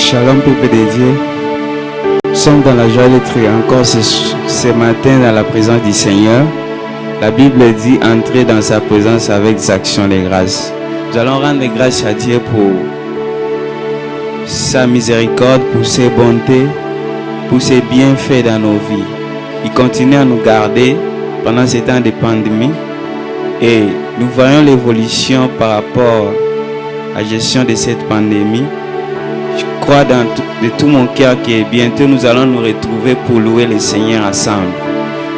Shalom peuple de Dieu. Nous sommes dans la joie d'être encore ce matin dans la présence du Seigneur. La Bible dit entrer dans sa présence avec des actions de grâce. Nous allons rendre grâce à Dieu pour sa miséricorde, pour ses bontés, pour ses bienfaits dans nos vies. Il continue à nous garder pendant ces temps de pandémie et nous voyons l'évolution par rapport à la gestion de cette pandémie. Je crois de tout mon cœur que bientôt nous allons nous retrouver pour louer le Seigneur ensemble.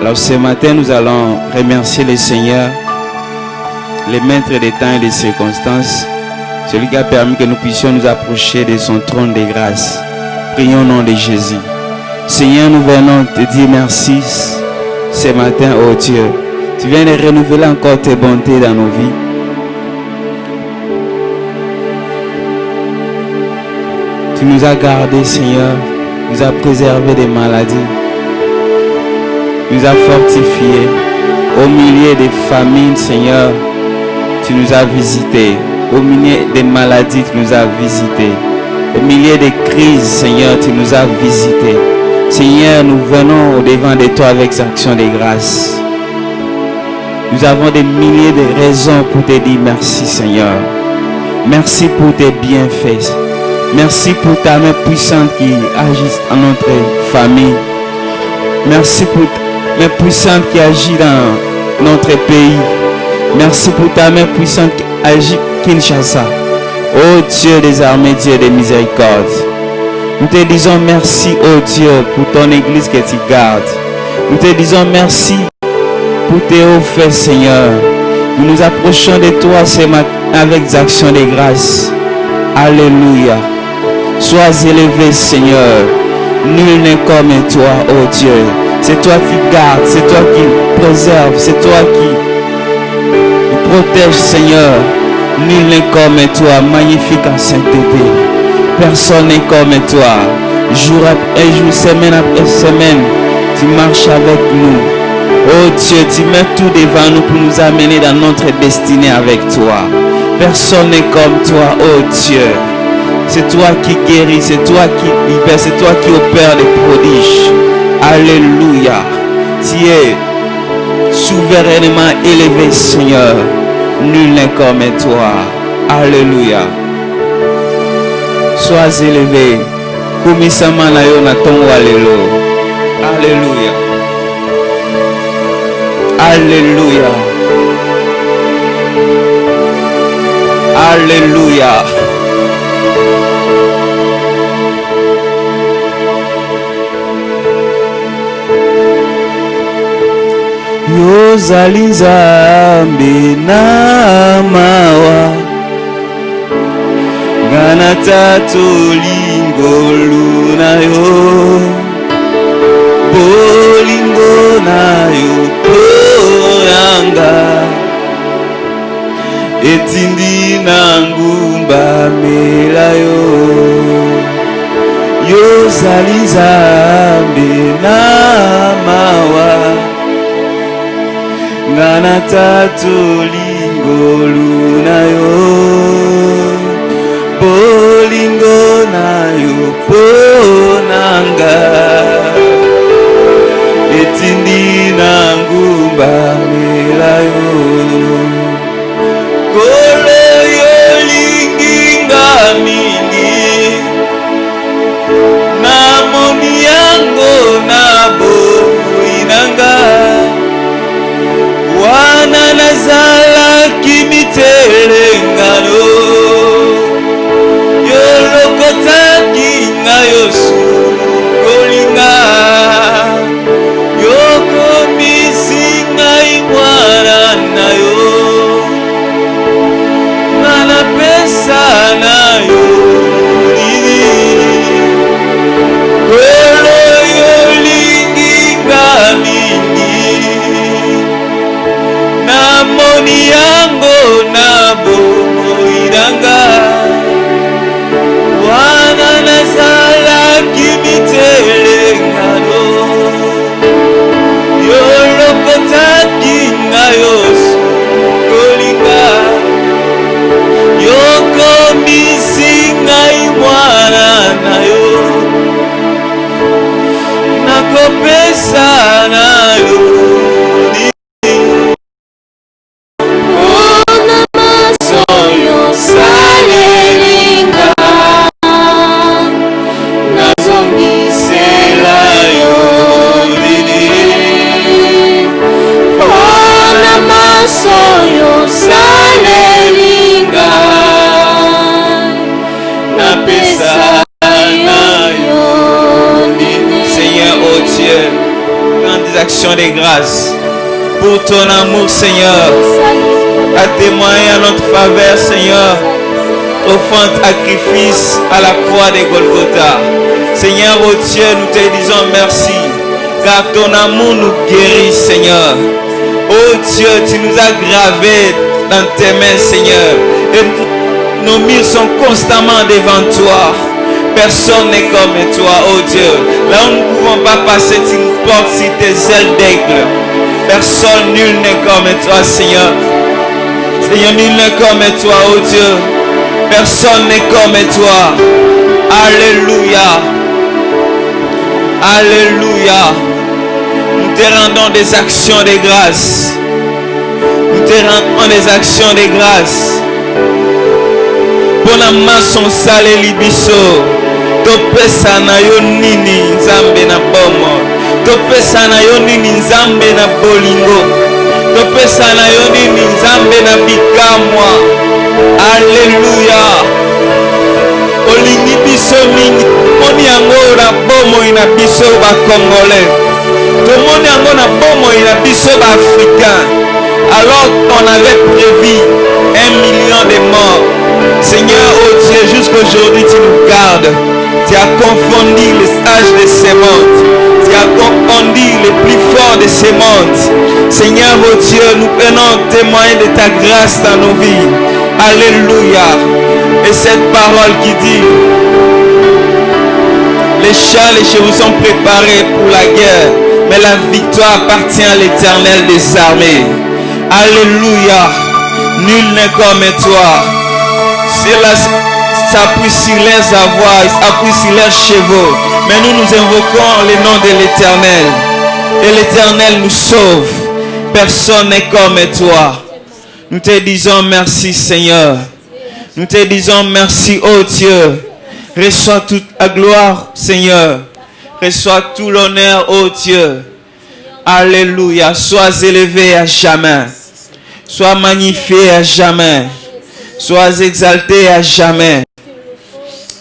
Alors ce matin, nous allons remercier le Seigneur, le maître des temps et des circonstances, celui qui a permis que nous puissions nous approcher de son trône de grâce. Prions au nom de Jésus. Seigneur, nous venons te dire merci ce matin, oh Dieu. Tu viens de renouveler encore tes bontés dans nos vies. Tu nous as gardés, Seigneur, nous as préservés des maladies, nous as fortifiés. Au milieu des famines, Seigneur, tu nous as visités. Au milieu des maladies, tu nous as visités. Au milieu des crises, Seigneur, tu nous as visités. Seigneur, nous venons au-devant de toi avec action de grâce. Nous avons des milliers de raisons pour te dire merci, Seigneur. Merci pour tes bienfaits. Merci pour ta main puissante qui agit dans notre famille. Merci pour ta main puissante qui agit dans notre pays. Merci pour ta main puissante qui agit à Kinshasa. Oh Dieu des armées, Dieu des miséricordes. Nous te disons merci, oh Dieu, pour ton église que tu gardes. Nous te disons merci pour tes hauts faits, Seigneur. Nous nous approchons de toi ce matin avec des actions de grâce. Alléluia. Sois élevé, Seigneur. Nul n'est comme toi, oh Dieu. C'est toi qui gardes, c'est toi qui préserve, c'est toi qui protège, Seigneur. Nul n'est comme toi, magnifique en sainteté. Personne n'est comme toi. Jour après jour, semaine après semaine, tu marches avec nous. Oh Dieu, tu mets tout devant nous pour nous amener dans notre destinée avec toi. Personne n'est comme toi, oh Dieu. C'est toi qui guéris, c'est toi qui libères, c'est toi qui opères les prodiges. Alléluia. Tu es souverainement élevé, Seigneur. Nul n'est comme toi. Alléluia. Sois élevé. Kumisama na yo na tongo alelo. Alléluia. Alléluia. Alléluia. Yozali nzambe na mawa ngana tatu lingolu na yo bolingo na yo poranga etindi na ngumba mela yo yozali nzambe na mawa ngana tatu lingolu na yo bolingo na yo ponanga etindi na ngumba mela yo kolo yo linginga mingi na moni yango na boinanga wana nazala kimitelengano yolokotaki na yosu kolinga yokomisi ngai mwana na yo nana pesa na yo nini kolo yolinginga mingi moni topesa na yo Ona masoyo salelinga nazongisela yo nini Ona masoyo salelinga napesa na yo nini Seigneur, oh Dieu, dans des actions de grâce pour ton amour, Seigneur, à témoigner en notre faveur, Seigneur, offrant sacrifice à la croix de Golgotha. Seigneur, oh Dieu, nous te disons merci, car ton amour nous guérit, Seigneur. Oh Dieu, tu nous as gravés dans tes mains, Seigneur, et nos murs sont constamment devant toi. Personne n'est comme toi, oh Dieu. Là où nous ne pouvons pas passer, tu nous portes sur tes ailes d'aigle. Personne, nul n'est comme toi, Seigneur. Seigneur, nul n'est comme toi, oh Dieu. Personne n'est comme toi. Alléluia. Alléluia. Nous te rendons des actions de grâce. Nous te rendons des actions de grâce. Pona maso saleli biso topesa na yo nini nzambe na bomo topesa na yo nini nzambe na bolingo topesa na yo nini nzambe na bikamwa. Alléluia. Olingi biso mingi moni yango na bomoi na biso ba Congolais tomoni yango na bomoi na biso ba Africain alors qu'on avait prévu 1 million de morts. Seigneur, oh Dieu, jusqu'aujourd'hui tu nous gardes. Tu as confondu les sages de ce monde. Tu as confondu les plus forts de ce monde. Seigneur, oh Dieu, nous prenons témoin de ta grâce dans nos vies. Alléluia. Et cette parole qui dit, les chars, les chevaux sont préparés pour la guerre, mais la victoire appartient à l'Éternel des armées. Alléluia. Nul n'est comme toi. Cela s'appuie sur les avoirs, s'appuie sur les chevaux. Mais nous invoquons le nom de l'Éternel. Et l'Éternel nous sauve. Personne n'est comme toi. Nous te disons merci, Seigneur. Nous te disons merci, oh Dieu. Reçois toute la gloire, Seigneur. Reçois tout l'honneur, oh Dieu. Alléluia. Sois élevé à jamais. Sois magnifié à jamais. Sois exalté à jamais.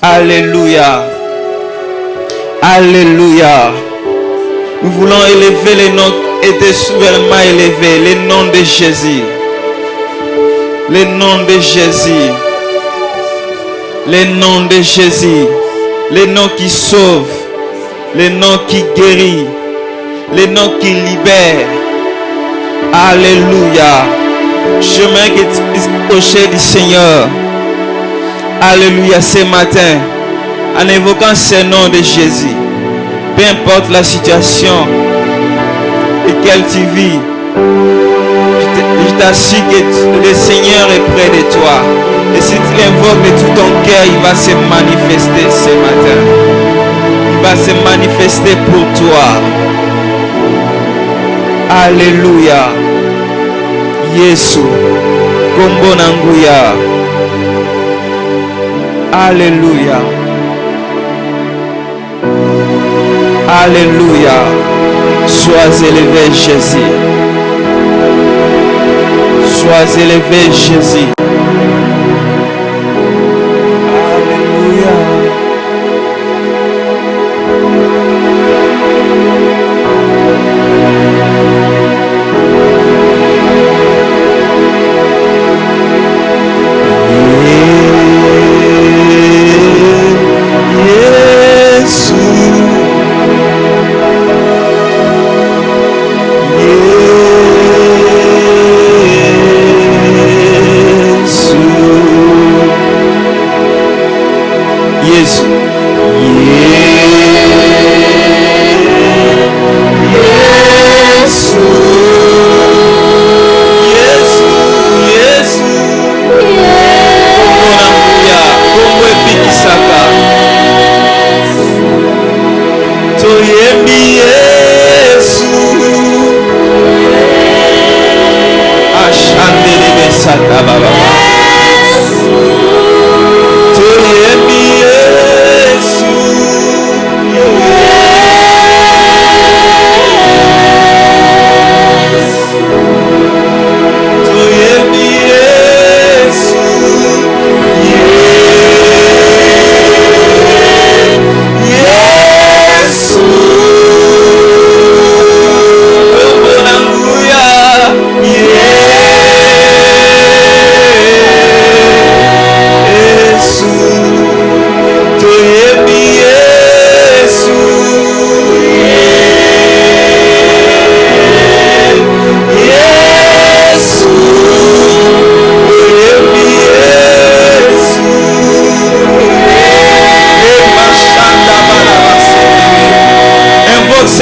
Alléluia. Alléluia. Nous voulons élever les noms qui étaient souverainement élevés. Les noms de Jésus. Les noms de Jésus. Les noms de Jésus. Les noms qui sauvent. Les noms qui guérissent. Les noms qui libèrent. Alléluia. Chemin qui est proché du Seigneur. Alléluia. Ce matin, en évoquant ce nom de Jésus, peu importe la situation laquelle tu vis, je t'assure que le Seigneur est près de toi. Et si tu l'invoques de tout ton cœur, il va se manifester ce matin. Il va se manifester pour toi. Alléluia. Yesu. Kombo nanguya. Alléluia. Alléluia. Sois élevé, Jésus. Sois élevé, Jésus. Alléluia. Toyembi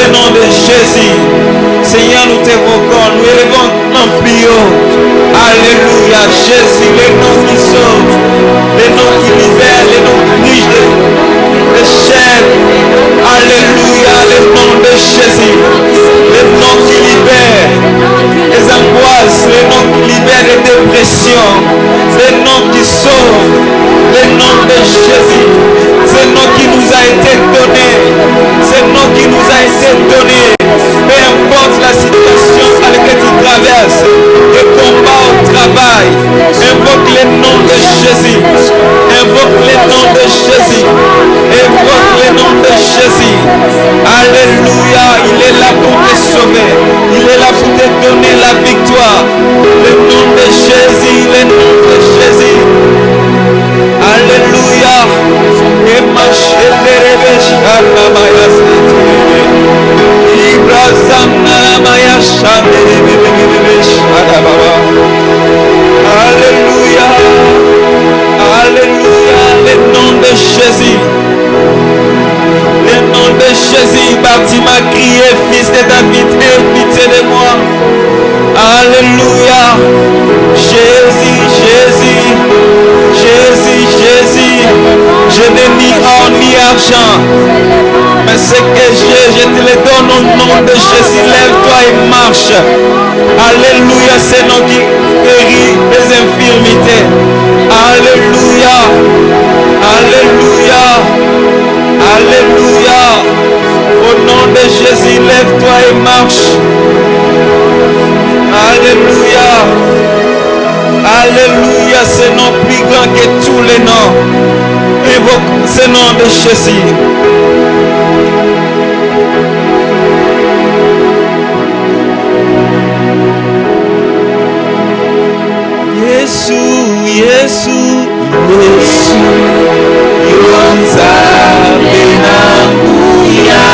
ce nom de Jésus. Seigneur, nous t'évoquons, nous élevons ton plus haut. Alléluia. Jésus, le nom qui sauve, le nom qui libère, le nom qui brise les chaînes. Alléluia. Le nom de Jésus, le nom qui libère les angoisses, le nom qui libère les dépressions, le nom qui sauve, le nom de Jésus. C'est le nom qui nous a été donné. C'est le nom qui nous a été donné. Peu importe la situation à laquelle tu traverses, le combat au travail, invoque le nom de Jésus. Invoque le nom de Jésus. Invoque le nom de Jésus. Alléluia. Il est là pour te sauver. Il est là pour te donner la victoire. Le nom de Jésus. Le nom de Jésus. Alléluia. Alléluia. Alléluia. Le nom de Jésus. Le nom de Jésus. Bartima crié, fils de David, aie pitié de moi. Alléluia. Jésus, Jésus. Jésus, Jésus. Je n'ai ni or ni argent, mais ce que j'ai, je te le donne au nom de Jésus. Lève-toi et marche. Alléluia, c'est nom qui guérit les infirmités. Alléluia. Alléluia. Alléluia. Au nom de Jésus, lève-toi et marche. Alléluia. Alléluia, c'est nom plus grand que tous les noms. Évoque ce nom de Jésus. Jésus, Jésus, Jésus, Yonzabe Namuya.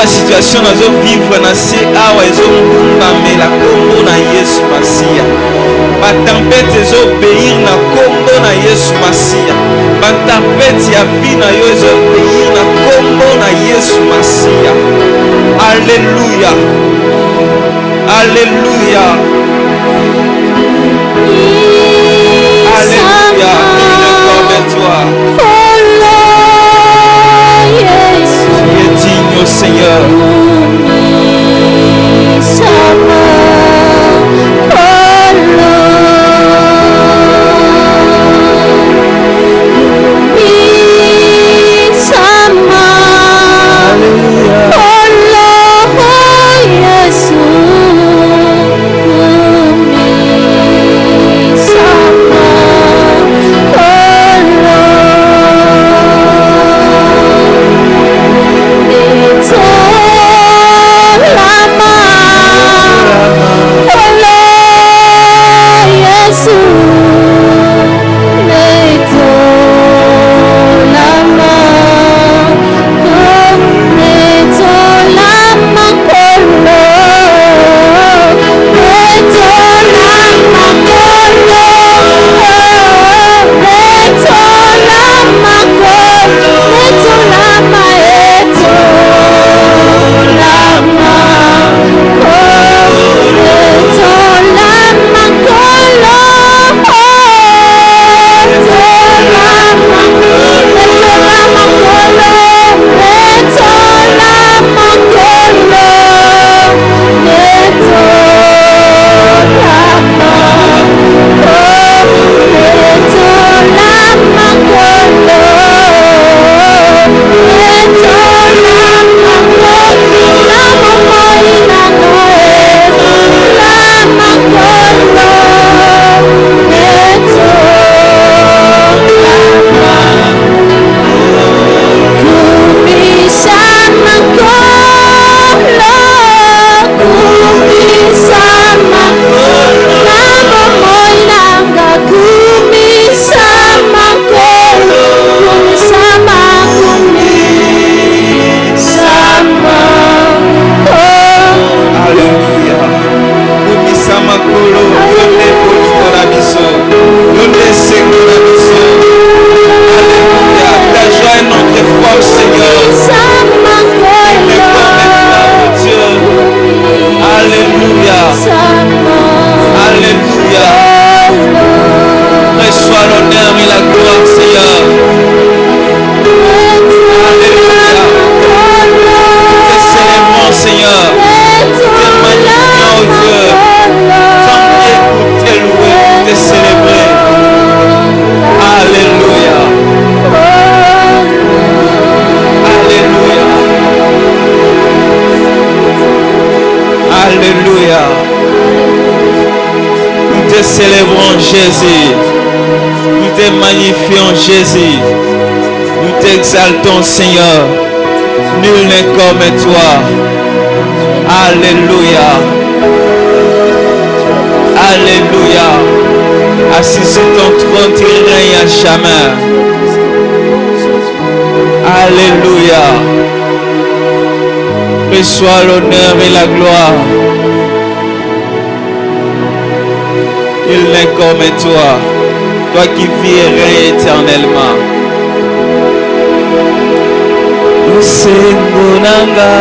Situation nazo vivre na se awa ezombamela kombo na Yesu Masiya. Ba tempête ezobéir na kombo na Yesu Masiya. Ba tempête ya vie na yo ezobéir na kombo na Yesu Masiya. Alléluia. Alléluia. Alléluia. Innocome-toi. Tu es digne, Seigneur. Alléluia. Ta joie est notre force, Seigneur. Alléluia. Alléluia. Reçois l'honneur et la gloire, Seigneur. Alléluia. Te célébrons, Seigneur. Te magnifions, oh Dieu. Sans pour te louer, pour te célébrer. Alléluia. Alléluia. Alléluia. Nous te célébrons, Jésus. Nous te magnifions, Jésus. Nous t'exaltons, Seigneur. Nul n'est comme toi. Alléluia. Alléluia. Assis sur ton trône, tu règnes à jamais. Alléluia. Reçois l'honneur et la gloire. Il n'est comme toi, toi qui vis et règnes éternellement. Sengonanga,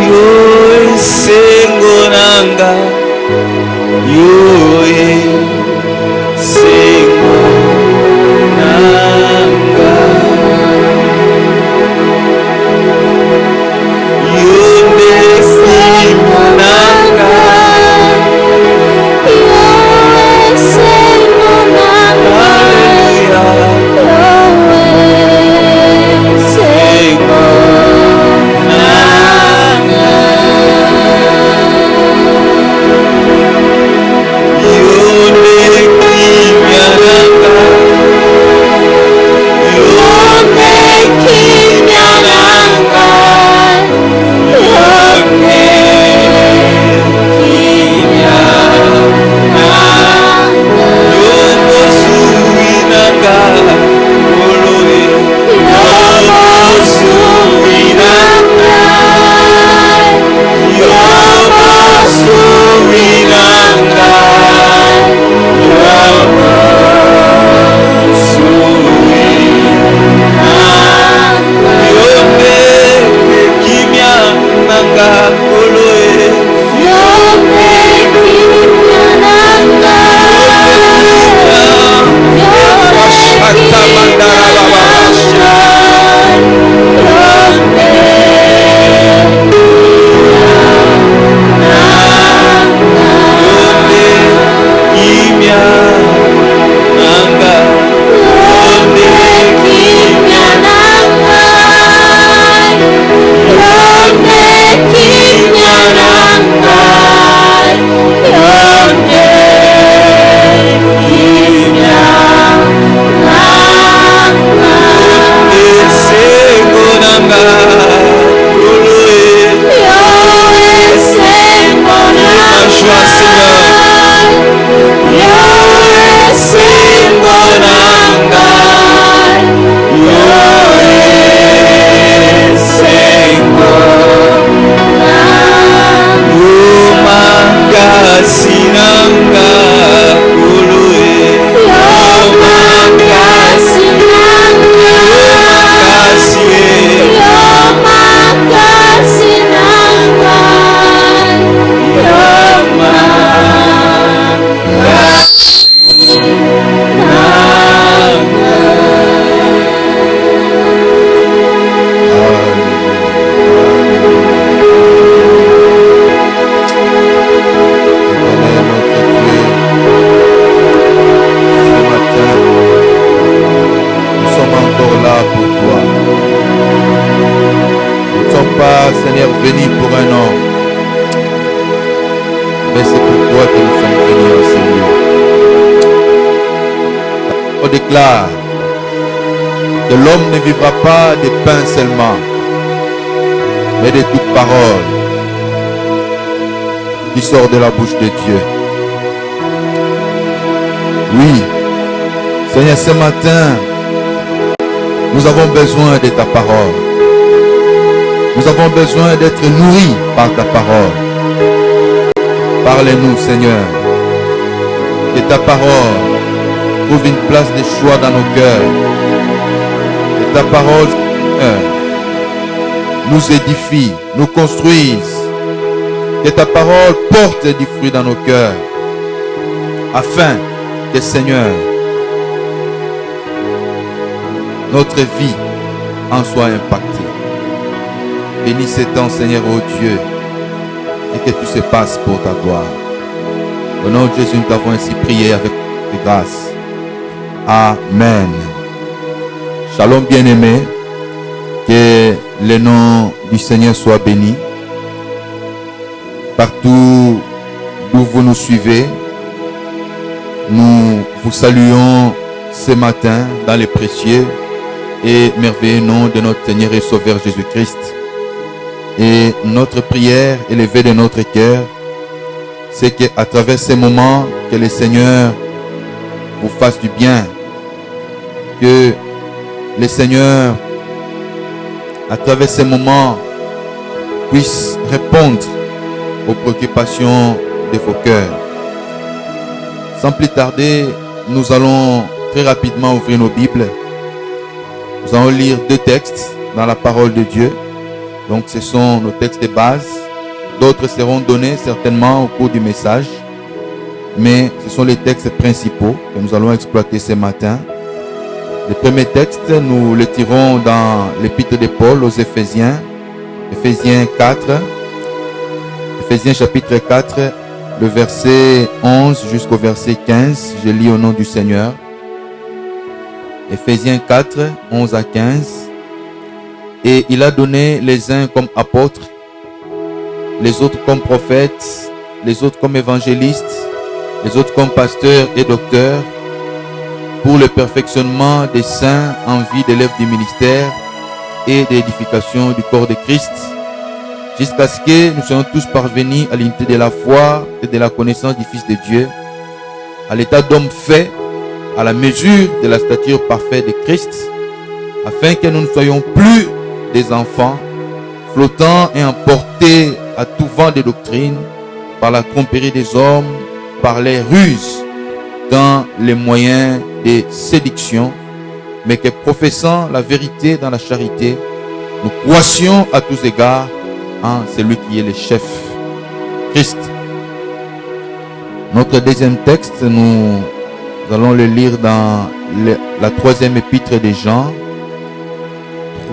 yo sengonanga, yo sengonanga, yo sengonanga. Que l'homme ne vivra pas de pain seulement, mais de toute parole qui sort de la bouche de Dieu. Oui, Seigneur, ce matin, nous avons besoin de ta parole. Nous avons besoin d'être nourris par ta parole. Parle-nous, Seigneur. Que ta parole trouve une place de choix dans nos cœurs. Que ta parole, Seigneur, nous édifie, nous construise. Que ta parole porte du fruit dans nos cœurs. Afin que, Seigneur, notre vie en soit impactée. Bénis ces temps, Seigneur, ô Dieu, et que tout se passe pour ta gloire. Au nom de Jésus, nous t'avons ainsi prié avec grâce. Amen. Shalom, bien-aimés. Que le nom du Seigneur soit béni. Partout d'où vous nous suivez, nous vous saluons ce matin dans les précieux et merveilleux nom de notre Seigneur et Sauveur Jésus-Christ. Et notre prière élevée de notre cœur, c'est qu'à travers ces moments, que le Seigneur vous fasse du bien. Que le Seigneur, à travers ces moments, puisse répondre aux préoccupations de vos cœurs. Sans plus tarder, nous allons très rapidement ouvrir nos Bibles. Nous allons lire 2 textes dans la parole de Dieu. Donc ce sont nos textes de base. D'autres seront donnés certainement au cours du message. Mais ce sont les textes principaux que nous allons exploiter ce matin. Le premier texte, nous le tirons dans l'épître de Paul aux Éphésiens. Éphésiens 4. Éphésiens chapitre 4, le verset 11 jusqu'au verset 15. Je lis au nom du Seigneur. Éphésiens 4, 11 à 15. Et il a donné les uns comme apôtres, les autres comme prophètes, les autres comme évangélistes, les autres comme pasteurs et docteurs, pour le perfectionnement des saints en vue de l'œuvre du ministère et de l'édification du corps de Christ, jusqu'à ce que nous soyons tous parvenus à l'unité de la foi et de la connaissance du Fils de Dieu, à l'état d'homme fait, à la mesure de la stature parfaite de Christ, afin que nous ne soyons plus des enfants, flottant et emportés à tout vent de doctrine, par la tromperie des hommes, par les ruses, dans les moyens de séduction, mais que professant la vérité dans la charité, nous croissions à tous égards en celui qui est le chef, Christ. Notre deuxième texte, nous allons le lire dans la 3e épître de Jean,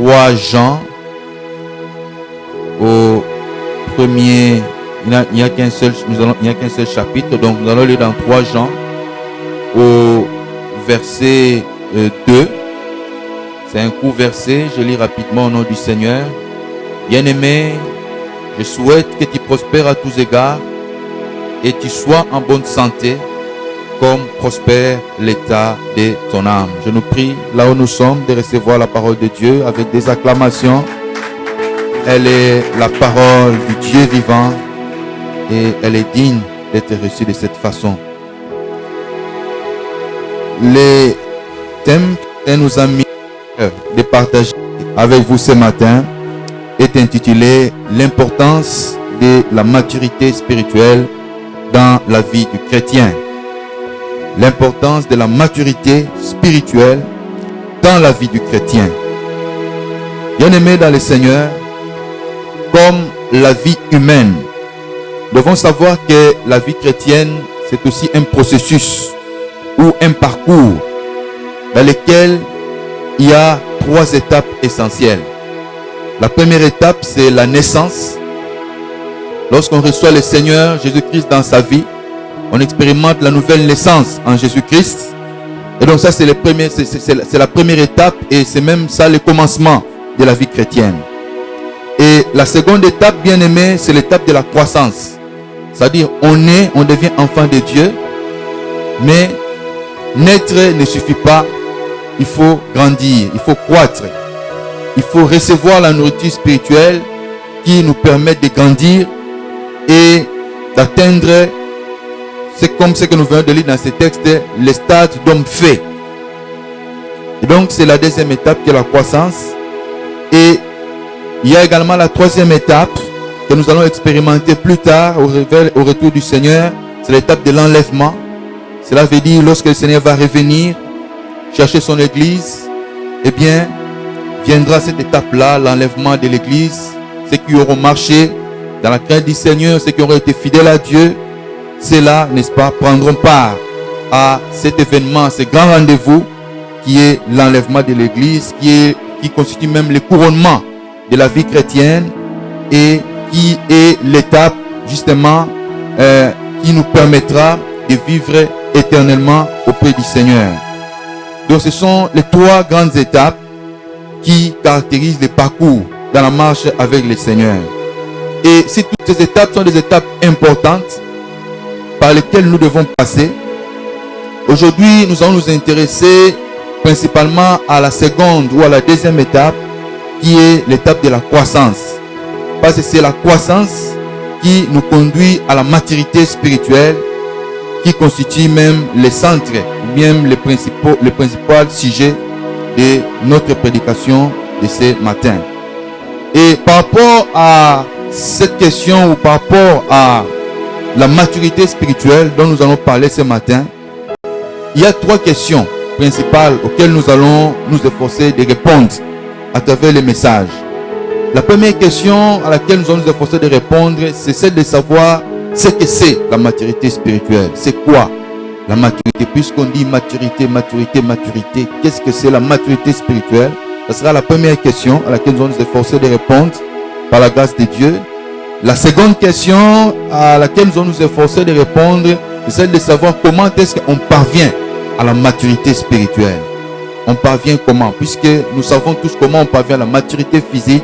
3 Jean, au premier, il n'y a qu'un seul chapitre, donc nous allons lire dans 3 Jean, au verset 2. C'est un court verset, je lis rapidement au nom du Seigneur. Bien-aimé, je souhaite que tu prospères à tous égards et tu sois en bonne santé, comme prospère l'état de ton âme. Je nous prie, là où nous sommes, de recevoir la parole de Dieu avec des acclamations. Elle est la parole du Dieu vivant et elle est digne d'être reçue de cette façon. Le thème que nous avons mis de partager avec vous ce matin est intitulé « L'importance de la maturité spirituelle dans la vie du chrétien ». L'importance de la maturité spirituelle dans la vie du chrétien. Bien-aimés dans le Seigneur, comme la vie humaine, nous devons savoir que la vie chrétienne, c'est aussi un processus ou un parcours dans lequel il y a 3 étapes essentielles. La première étape, c'est la naissance. Lorsqu'on reçoit le Seigneur Jésus-Christ dans sa vie, on expérimente la nouvelle naissance en Jésus-Christ. Et donc ça, c'est la première étape et c'est même ça le commencement de la vie chrétienne. Et la seconde étape, bien aimé, c'est l'étape de la croissance. C'est-à-dire, on devient enfant de Dieu, mais naître ne suffit pas. Il faut grandir, il faut croître. Il faut recevoir la nourriture spirituelle qui nous permet de grandir et d'atteindre, c'est comme ce que nous venons de lire dans ces textes, le stade d'homme fait. Et donc, c'est la deuxième étape qui est la croissance. Et il y a également la troisième étape que nous allons expérimenter plus tard au retour du Seigneur, c'est l'étape de l'enlèvement. Cela veut dire lorsque le Seigneur va revenir, chercher son église, eh bien, viendra cette étape-là, l'enlèvement de l'église. Ceux qui auront marché dans la crainte du Seigneur, ceux qui auront été fidèles à Dieu, ceux-là, n'est-ce pas, prendront part à cet événement, ce grand rendez-vous qui est l'enlèvement de l'église, qui constitue même le couronnement de la vie chrétienne et qui est l'étape justement qui nous permettra de vivre éternellement auprès du Seigneur. Donc ce sont les trois grandes étapes qui caractérisent le parcours dans la marche avec le Seigneur. Et si toutes ces étapes sont des étapes importantes par lesquelles nous devons passer, aujourd'hui nous allons nous intéresser principalement à la seconde ou à la deuxième étape qui est l'étape de la croissance. Parce que c'est la croissance qui nous conduit à la maturité spirituelle, qui constitue même le centre, même le principal sujet de notre prédication de ce matin. Et par rapport à cette question ou par rapport à la maturité spirituelle dont nous allons parler ce matin, il y a trois questions principales auxquelles nous allons nous efforcer de répondre à travers les messages. La première question à laquelle nous allons nous efforcer de répondre, c'est celle de savoir ce que c'est la maturité spirituelle. C'est quoi la maturité? Puisqu'on dit maturité, maturité, maturité, qu'est-ce que c'est la maturité spirituelle? Ce sera la première question à laquelle nous allons nous efforcer de répondre par la grâce de Dieu. La seconde question à laquelle nous allons nous efforcer de répondre, c'est celle de savoir comment est-ce qu'on parvient à la maturité spirituelle. On parvient comment? Puisque nous savons tous comment on parvient à la maturité physique,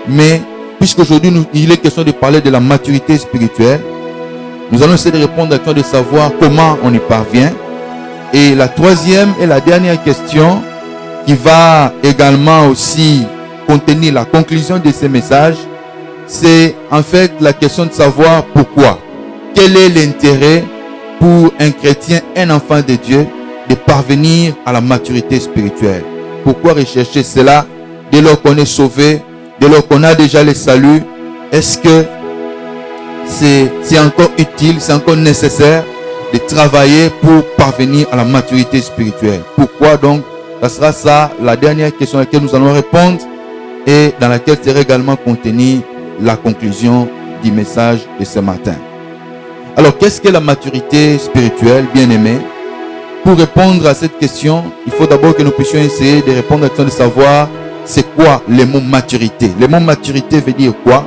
mais puisqu'aujourd'hui il est question de parler de la maturité spirituelle, nous allons essayer de répondre à la question de savoir comment on y parvient. Et la troisième et la dernière question, qui va également aussi contenir la conclusion de ces messages, c'est en fait la question de savoir pourquoi. Quel est l'intérêt pour un chrétien, un enfant de Dieu, de parvenir à la maturité spirituelle? Pourquoi rechercher cela dès lors qu'on est sauvé, dès lors qu'on a déjà le salut? Est-ce que c'est encore utile, c'est encore nécessaire de travailler pour parvenir à la maturité spirituelle? Pourquoi donc? Ça sera ça la dernière question à laquelle nous allons répondre et dans laquelle sera également contenue la conclusion du message de ce matin. Alors, qu'est-ce que la maturité spirituelle, bien-aimés? Pour répondre à cette question, il faut d'abord que nous puissions essayer de répondre à la question de savoir c'est quoi le mot maturité. Le mot maturité veut dire quoi?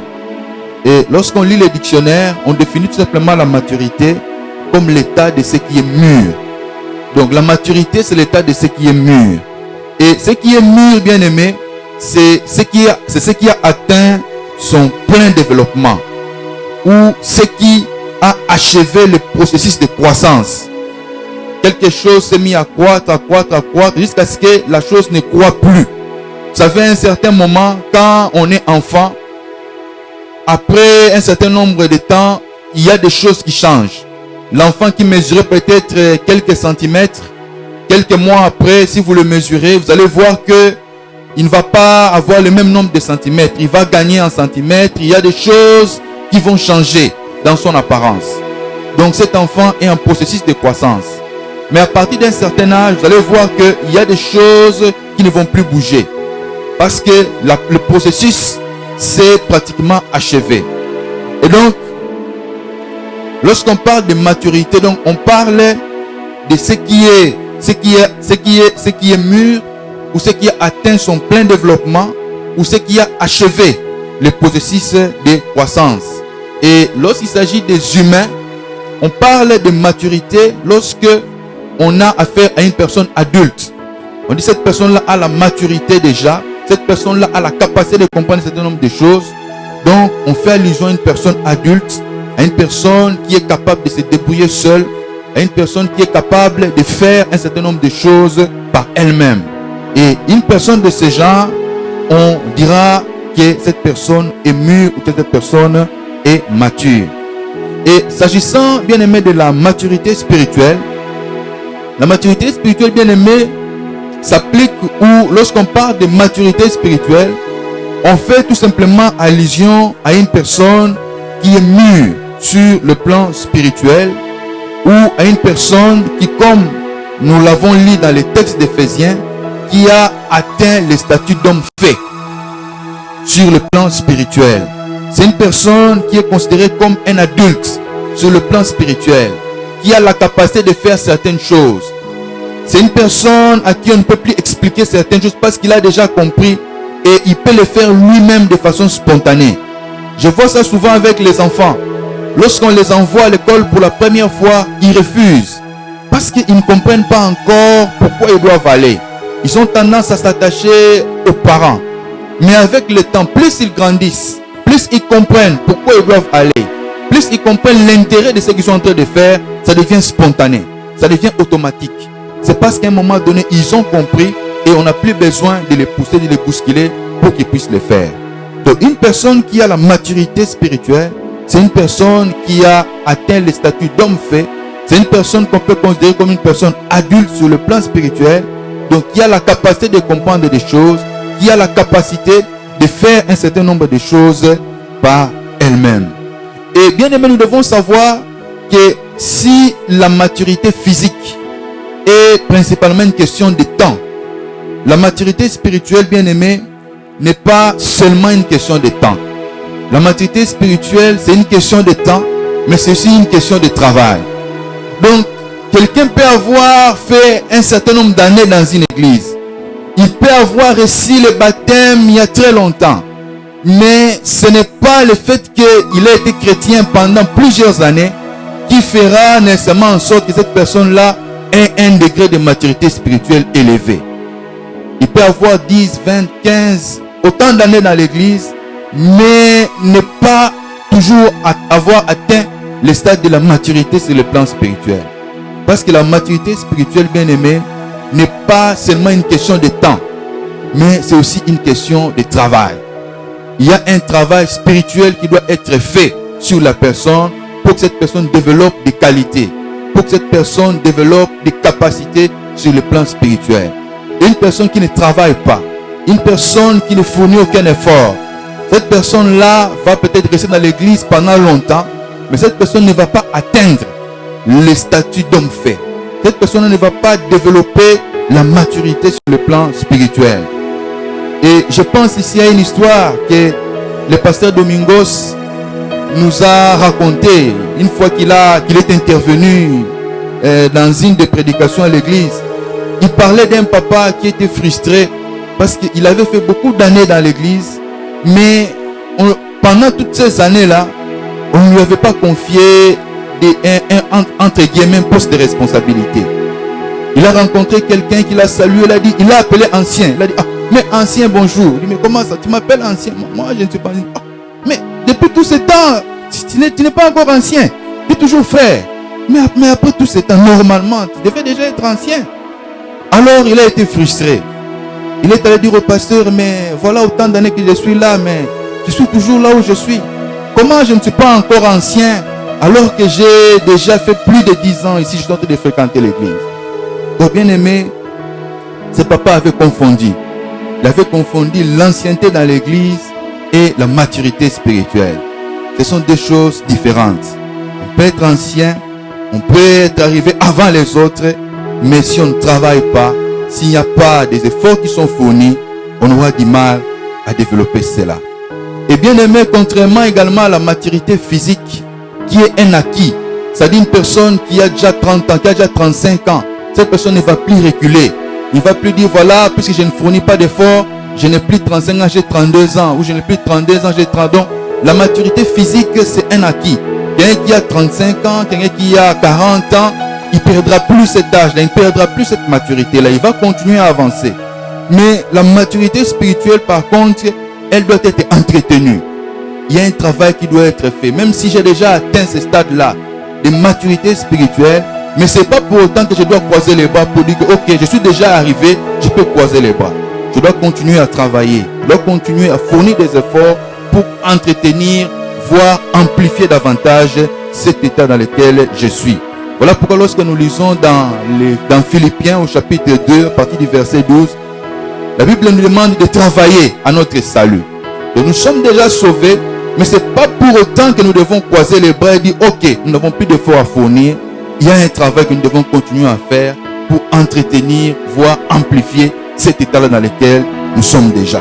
Et lorsqu'on lit les dictionnaires, on définit tout simplement la maturité comme l'état de ce qui est mûr. Donc la maturité, c'est l'état de ce qui est mûr. Et ce qui est mûr, bien aimé, c'est ce qui a atteint son plein développement, ou ce qui a achevé le processus de croissance. Quelque chose s'est mis à croître, jusqu'à ce que la chose ne croît plus. Vous savez, à un certain moment, quand on est enfant, après un certain nombre de temps, il y a des choses qui changent. L'enfant qui mesurait peut-être quelques centimètres, quelques mois après, si vous le mesurez, vous allez voir que il ne va pas avoir le même nombre de centimètres. Il va gagner en centimètres. Il y a des choses qui vont changer dans son apparence. Donc cet enfant est en processus de croissance. Mais à partir d'un certain âge, vous allez voir qu'il y a des choses qui ne vont plus bouger. Parce que le processus s'est pratiquement achevé. Et donc, lorsqu'on parle de maturité, donc on parle de ce qui est mûr, ou ce qui a atteint son plein développement, ou ce qui a achevé le processus de croissance. Et lorsqu'il s'agit des humains, on parle de maturité lorsque on a affaire à une personne adulte. On dit cette personne-là a la maturité déjà, cette personne-là a la capacité de comprendre un certain nombre de choses. Donc, on fait allusion à une personne adulte, à une personne qui est capable de se débrouiller seule, à une personne qui est capable de faire un certain nombre de choses par elle-même. Et une personne de ce genre, on dira que cette personne est mûre ou que cette personne est mature. Et s'agissant, bien aimé, de la maturité spirituelle, la maturité spirituelle, bien aimé, s'applique où, lorsqu'on parle de maturité spirituelle, on fait tout simplement allusion à une personne qui est mûre sur le plan spirituel, ou à une personne qui, comme nous l'avons lu dans les textes d'Éphésiens, qui a atteint le statut d'homme fait sur le plan spirituel. C'est une personne qui est considérée comme un adulte sur le plan spirituel, qui a la capacité de faire certaines choses. C'est une personne à qui on ne peut plus expliquer certaines choses parce qu'il a déjà compris et il peut le faire lui-même de façon spontanée. Je vois ça souvent avec les enfants. Lorsqu'on les envoie à l'école pour la première fois, ils refusent parce qu'ils ne comprennent pas encore pourquoi ils doivent aller. Ils ont tendance à s'attacher aux parents. Mais avec le temps, plus ils grandissent, plus ils comprennent pourquoi ils doivent aller, plus ils comprennent l'intérêt de ce qu'ils sont en train de faire, ça devient spontané, ça devient automatique. C'est parce qu'à un moment donné, ils ont compris et on n'a plus besoin de les pousser, de les bousculer pour qu'ils puissent le faire. Donc une personne qui a la maturité spirituelle, c'est une personne qui a atteint le statut d'homme fait. C'est une personne qu'on peut considérer comme une personne adulte sur le plan spirituel, donc qui a la capacité de comprendre des choses, qui a la capacité de faire un certain nombre de choses par elle-même. Et bien aimé, nous devons savoir que si la maturité physique est principalement une question de temps, la maturité spirituelle, bien aimé, n'est pas seulement une question de temps. La maturité spirituelle, c'est une question de temps, mais c'est aussi une question de travail. Donc, quelqu'un peut avoir fait un certain nombre d'années dans une église. Il peut avoir reçu le baptême il y a très longtemps. Mais ce n'est pas le fait qu'il ait été chrétien pendant plusieurs années qui fera nécessairement en sorte que cette personne-là ait un degré de maturité spirituelle élevé. Il peut avoir 10, 20, 15, autant d'années dans l'église, mais ne pas toujours avoir atteint le stade de la maturité sur le plan spirituel. Parce que la maturité spirituelle, bien aimée, n'est pas seulement une question de temps, mais c'est aussi une question de travail. Il y a un travail spirituel qui doit être fait sur la personne pour que cette personne développe des qualités, pour que cette personne développe des capacités sur le plan spirituel. Une personne qui ne travaille pas, une personne qui ne fournit aucun effort, cette personne-là va peut-être rester dans l'église pendant longtemps, mais cette personne ne va pas atteindre le statut d'homme fait. Cette personne ne va pas développer la maturité sur le plan spirituel. Et je pense ici à une histoire que le pasteur Domingos nous a raconté une fois qu'il est intervenu dans une des prédications à l'église. Il parlait d'un papa qui était frustré parce qu'il avait fait beaucoup d'années dans l'église, mais pendant toutes ces années-là, on ne lui avait pas confié entre guillemets un poste de responsabilité. Il a rencontré quelqu'un qui l'a salué, il a appelé ancien. Il a dit, ah, mais ancien, bonjour. Il dit, mais comment ça, tu m'appelles ancien? Moi, je ne suis pas ancien. Ah, mais depuis tout ce temps, tu n'es pas encore ancien. Tu es toujours frère. Mais après tout ce temps, normalement, tu devais déjà être ancien. Alors, il a été frustré. Il est allé dire au pasteur, mais voilà autant d'années que je suis là, mais je suis toujours là où je suis. Comment je ne suis pas encore ancien alors que j'ai déjà fait plus de 10 ans ici, je suis en train de fréquenter l'église? Donc, bien aimé, ce papa avait confondu. Il avait confondu l'ancienneté dans l'église et la maturité spirituelle. Ce sont deux choses différentes. On peut être ancien, on peut être arrivé avant les autres, mais si on ne travaille pas, s'il n'y a pas des efforts qui sont fournis, on aura du mal à développer cela. Et bien aimé, contrairement également à la maturité physique, qui est un acquis, c'est-à-dire une personne qui a déjà 30 ans, qui a déjà 35 ans, cette personne ne va plus reculer. Il ne va plus dire, voilà, puisque je ne fournis pas d'efforts, je n'ai plus 35 ans, j'ai 32 ans, ou je n'ai plus 32 ans, j'ai 30 ans. La maturité physique, c'est un acquis. Quelqu'un qui a 35 ans, quelqu'un qui a 40 ans, il ne perdra plus cet âge-là, il ne perdra plus cette maturité-là, il va continuer à avancer. Mais la maturité spirituelle, par contre, elle doit être entretenue. Il y a un travail qui doit être fait. Même si j'ai déjà atteint ce stade-là de maturité spirituelle, mais ce n'est pas pour autant que je dois croiser les bras pour dire que, ok, je suis déjà arrivé, je peux croiser les bras. Je dois continuer à travailler. Je dois continuer à fournir des efforts pour entretenir, voire amplifier davantage cet état dans lequel je suis. Voilà pourquoi lorsque nous lisons dans Philippiens au chapitre 2, à partir du verset 12, la Bible nous demande de travailler à notre salut. Donc nous sommes déjà sauvés, mais ce n'est pas pour autant que nous devons croiser les bras et dire ok, nous n'avons plus d'efforts à fournir. Il y a un travail que nous devons continuer à faire pour entretenir, voire amplifier cet état-là dans lequel nous sommes déjà.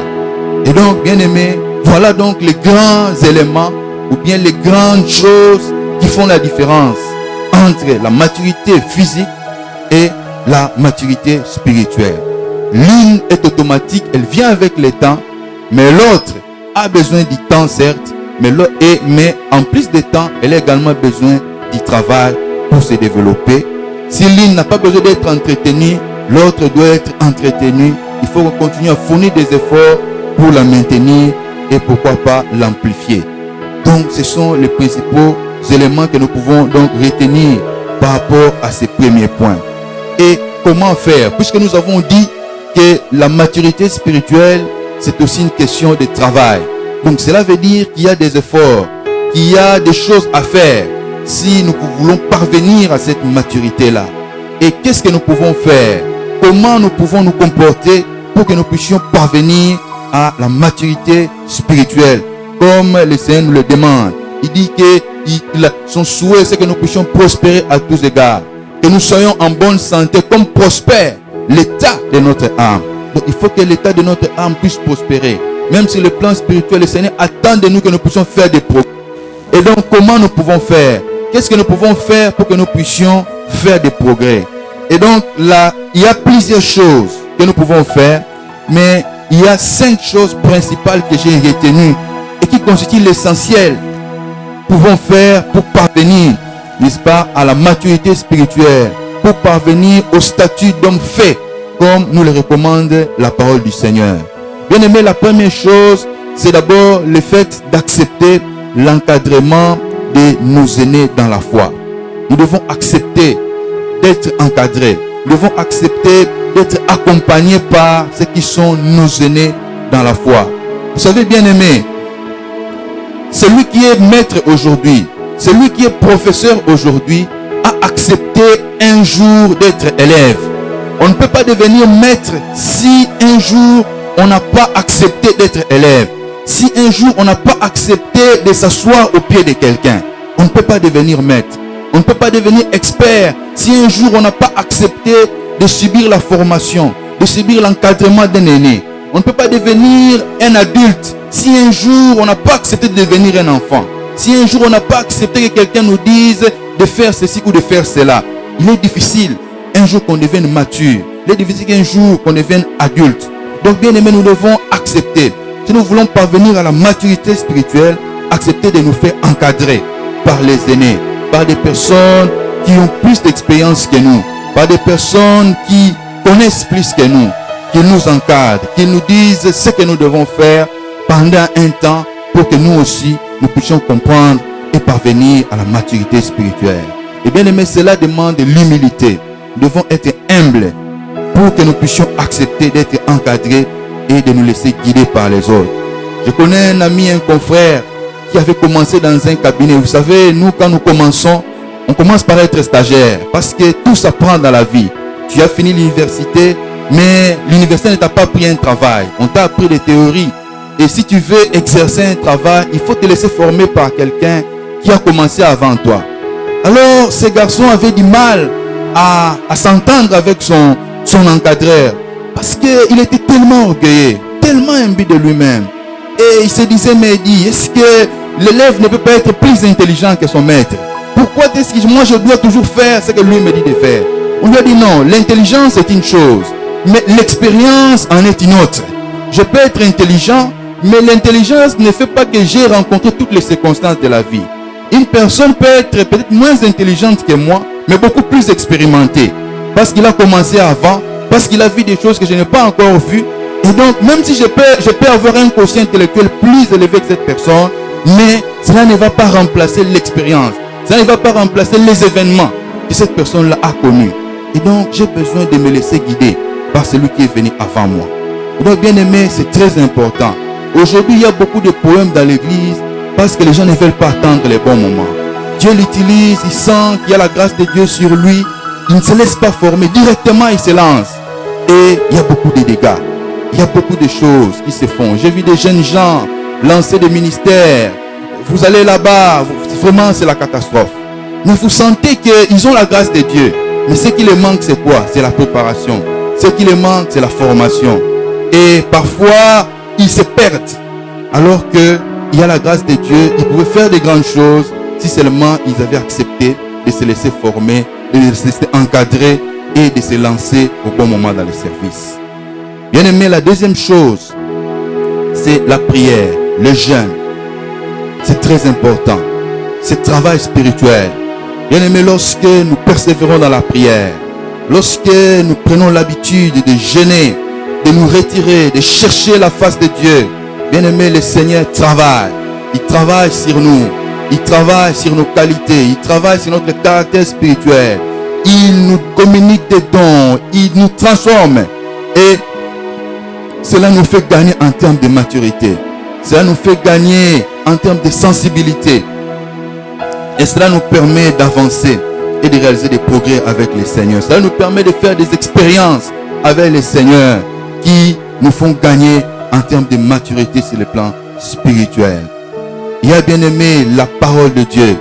Et donc, bien aimés, voilà donc les grands éléments ou bien les grandes choses qui font la différence entre la maturité physique et la maturité spirituelle. L'une est automatique, elle vient avec le temps, mais l'autre a besoin du temps certes, mais en plus de temps, elle a également besoin du travail pour se développer. Si l'une n'a pas besoin d'être entretenue, l'autre doit être entretenue. Il faut continuer à fournir des efforts pour la maintenir et pourquoi pas l'amplifier. Donc ce sont les principaux éléments que nous pouvons donc retenir par rapport à ces premiers points. Et comment faire? Puisque nous avons dit que la maturité spirituelle, c'est aussi une question de travail. Donc cela veut dire qu'il y a des efforts, qu'il y a des choses à faire si nous voulons parvenir à cette maturité-là. Et qu'est-ce que nous pouvons faire? Comment nous pouvons nous comporter pour que nous puissions parvenir à la maturité spirituelle, comme le Seigneur nous le demande. Il dit que son souhait, c'est que nous puissions prospérer à tous égards, que nous soyons en bonne santé, comme prospère l'état de notre âme. Donc il faut que l'état de notre âme puisse prospérer. Même sur le plan spirituel, le Seigneur attend de nous que nous puissions faire des progrès. Et donc comment nous pouvons faire? Qu'est-ce que nous pouvons faire pour que nous puissions faire des progrès? Et donc là, il y a plusieurs choses que nous pouvons faire, mais il y a 5 choses principales que j'ai retenues et qui constituent l'essentiel que nous pouvons faire pour parvenir, n'est-ce pas, à la maturité spirituelle, pour parvenir au statut d'homme fait, comme nous le recommande la parole du Seigneur. Bien aimé, la première chose, c'est d'abord le fait d'accepter l'encadrement de nos aînés dans la foi. Nous devons accepter d'être encadrés. Nous devons accepter d'être accompagnés par ceux qui sont nos aînés dans la foi. Vous savez, bien aimé, celui qui est maître aujourd'hui, celui qui est professeur aujourd'hui, a accepté un jour d'être élève. On ne peut pas devenir maître si un jour on n'a pas accepté d'être élève. Si un jour on n'a pas accepté de s'asseoir au pied de quelqu'un, on ne peut pas devenir maître. On ne peut pas devenir expert si un jour on n'a pas accepté de subir la formation, de subir l'encadrement d'un aîné. On ne peut pas devenir un adulte si un jour on n'a pas accepté de devenir un enfant. Si un jour on n'a pas accepté que quelqu'un nous dise de faire ceci ou de faire cela. Il est difficile un jour qu'on devienne mature. Il est difficile qu'un jour qu'on devienne adulte. Donc bien aimé, nous devons accepter. Si nous voulons parvenir à la maturité spirituelle, accepter de nous faire encadrer par les aînés, par des personnes qui ont plus d'expérience que nous, par des personnes qui connaissent plus que nous, qui nous encadrent, qui nous disent ce que nous devons faire pendant un temps pour que nous aussi, nous puissions comprendre et parvenir à la maturité spirituelle. Et bien aimé, cela demande de l'humilité. Nous devons être humbles pour que nous puissions accepter d'être encadrés et de nous laisser guider par les autres. Je connais un ami, un confrère qui avait commencé dans un cabinet. Vous savez, nous quand nous commençons, on commence par être stagiaire parce que tout s'apprend dans la vie. Tu as fini l'université, mais l'université ne t'a pas appris un travail. On t'a appris des théories. Et si tu veux exercer un travail, il faut te laisser former par quelqu'un qui a commencé avant toi. Alors, ce garçon avait du mal à s'entendre avec son encadreur parce qu'il était tellement orgueilleux, tellement imbu de lui-même. Et il se disait, mais est-ce que l'élève ne peut pas être plus intelligent que son maître? Pourquoi est-ce que moi je dois toujours faire ce que lui me dit de faire? On lui a dit non, l'intelligence est une chose, mais l'expérience en est une autre. Je peux être intelligent, mais l'intelligence ne fait pas que j'ai rencontré toutes les circonstances de la vie. Une personne peut être peut-être moins intelligente que moi, mais beaucoup plus expérimentée. Parce qu'il a commencé avant, parce qu'il a vu des choses que je n'ai pas encore vues. Et donc, même si je peux avoir un quotient intellectuel plus élevé que cette personne, mais cela ne va pas remplacer l'expérience. Cela ne va pas remplacer les événements que cette personne-là a connus. Et donc, j'ai besoin de me laisser guider par celui qui est venu avant moi. Et donc, bien aimé, c'est très important. Aujourd'hui, il y a beaucoup de problèmes dans l'église parce que les gens ne veulent pas attendre les bons moments. Dieu l'utilise, il sent qu'il y a la grâce de Dieu sur lui. Il ne se laisse pas former. Directement, il se lance. Et il y a beaucoup de dégâts. Il y a beaucoup de choses qui se font. J'ai vu des jeunes gens lancer des ministères. Vous allez là-bas, vraiment c'est la catastrophe. Mais vous sentez qu'ils ont la grâce de Dieu. Mais ce qui les manque, c'est quoi? C'est la préparation. Ce qui les manque, c'est la formation. Et parfois, ils se perdent. Alors qu'il y a la grâce de Dieu, ils pouvaient faire des grandes choses si seulement ils avaient accepté de se laisser former, de se laisser encadrer et de se lancer au bon moment dans le service. Bien aimé, la deuxième chose, c'est la prière, le jeûne. C'est très important. C'est travail spirituel. Bien aimé, lorsque nous persévérons dans la prière, lorsque nous prenons l'habitude de jeûner, de nous retirer, de chercher la face de Dieu, bien aimé, le Seigneur travaille. Il travaille sur nous. Il travaille sur nos qualités. Il travaille sur notre caractère spirituel. Il nous communique des dons. Il nous transforme. Et cela nous fait gagner en termes de maturité. Cela nous fait gagner en termes de sensibilité. Et cela nous permet d'avancer et de réaliser des progrès avec le Seigneur. Cela nous permet de faire des expériences avec le Seigneur qui nous font gagner en termes de maturité sur le plan spirituel. Il y a bien aimé la parole de Dieu.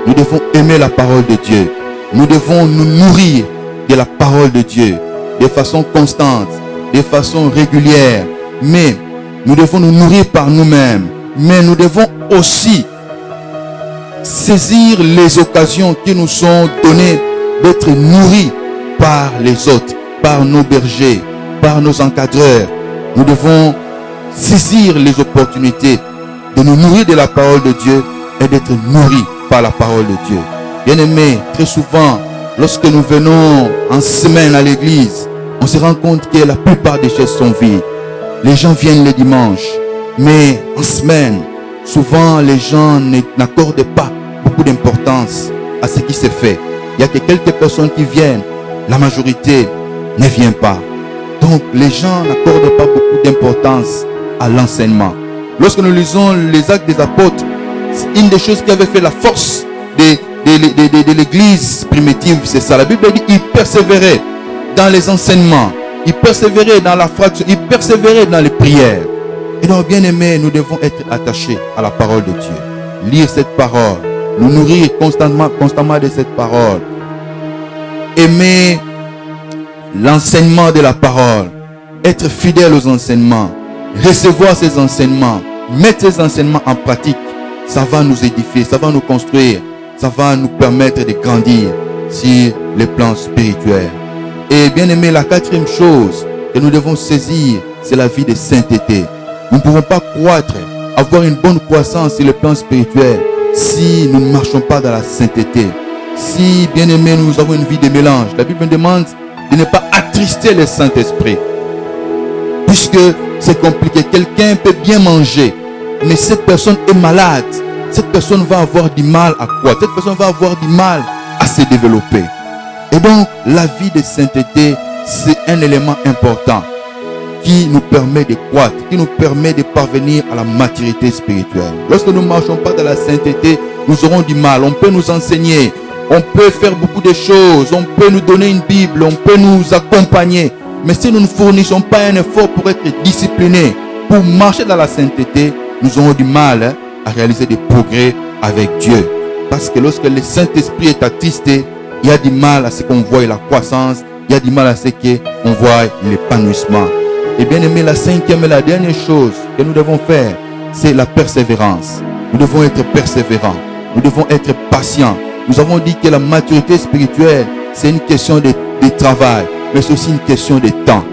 Nous devons aimer la parole de Dieu. Nous devons nous nourrir de la parole de Dieu de façon constante, de façon régulière. Mais nous devons nous nourrir par nous-mêmes. Mais nous devons aussi saisir les occasions qui nous sont données d'être nourris par les autres, par nos bergers, par nos encadreurs. Nous devons saisir les opportunités de nous nourrir de la parole de Dieu et d'être nourris par la parole de Dieu. Bien aimé, très souvent, lorsque nous venons en semaine à l'église, on se rend compte que la plupart des chaises sont vides. Les gens viennent le dimanche, mais en semaine, souvent les gens n'accordent pas beaucoup d'importance à ce qui se fait. Il n'y a que quelques personnes qui viennent, la majorité ne vient pas. Donc les gens n'accordent pas beaucoup d'importance à l'enseignement. Lorsque nous lisons les actes des apôtres, c'est une des choses qui avait fait la force de l'église primitive, c'est ça. La Bible dit qu'ils persévéraient dans les enseignements, ils persévéraient dans la fraction, ils persévéraient dans les prières. Et donc, bien aimés, nous devons être attachés à la parole de Dieu. Lire cette parole, nous nourrir constamment de cette parole. Aimer l'enseignement de la parole, être fidèle aux enseignements, recevoir ces enseignements, mettre ces enseignements en pratique. Ça va nous édifier, ça va nous construire, ça va nous permettre de grandir sur le plan spirituel. Et bien aimé, la quatrième chose que nous devons saisir, c'est la vie de sainteté. Nous ne pouvons pas croître, avoir une bonne croissance sur le plan spirituel si nous ne marchons pas dans la sainteté. Si, bien aimé, nous avons une vie de mélange, la Bible nous demande de ne pas attrister le Saint-Esprit. Puisque c'est compliqué. Quelqu'un peut bien manger, mais cette personne est malade. Cette personne va avoir du mal à croître. Cette personne va avoir du mal à se développer. Et donc, la vie de sainteté, c'est un élément important qui nous permet de croître, qui nous permet de parvenir à la maturité spirituelle. Lorsque nous ne marchons pas dans la sainteté, nous aurons du mal. On peut nous enseigner, on peut faire beaucoup de choses, on peut nous donner une Bible, on peut nous accompagner. Mais si nous ne fournissons pas un effort pour être disciplinés, pour marcher dans la sainteté, nous aurons du mal à réaliser des progrès avec Dieu. Parce que lorsque le Saint-Esprit est attristé, il y a du mal à ce qu'on voie la croissance, il y a du mal à ce qu'on voit l'épanouissement. Et bien aimé, la cinquième et la dernière chose que nous devons faire, c'est la persévérance. Nous devons être persévérants. Nous devons être patients. Nous avons dit que la maturité spirituelle, c'est une question de travail, mais c'est aussi une question de temps.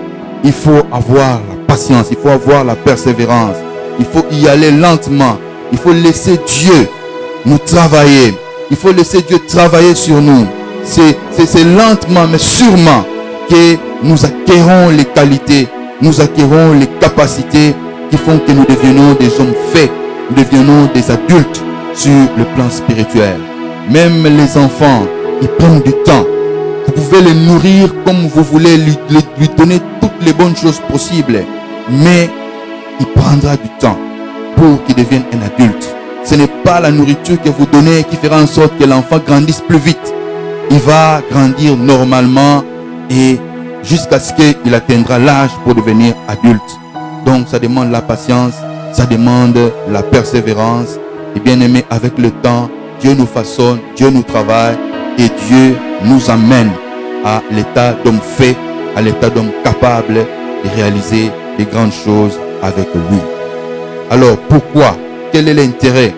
Il faut avoir la patience, il faut avoir la persévérance. Il faut y aller lentement. Il faut laisser Dieu nous travailler. Il faut laisser Dieu travailler sur nous. C'est lentement, mais sûrement que nous acquérons les qualités, nous acquérons les capacités qui font que nous devenons des hommes faits, nous devenons des adultes sur le plan spirituel. Même les enfants, ils prennent du temps. Vous pouvez les nourrir comme vous voulez, lui donner toutes les bonnes choses possibles. Mais il prendra du temps pour qu'il devienne un adulte. Ce n'est pas la nourriture que vous donnez qui fera en sorte que l'enfant grandisse plus vite. Il va grandir normalement et jusqu'à ce qu'il atteindra l'âge pour devenir adulte. Donc ça demande la patience, Ça demande la persévérance. Et bien aimé, avec le temps, Dieu nous façonne, Dieu nous travaille et Dieu nous amène à l'état d'homme fait, à l'état d'homme capable de réaliser des grandes choses avec lui. Alors pourquoi? Quel est l'intérêt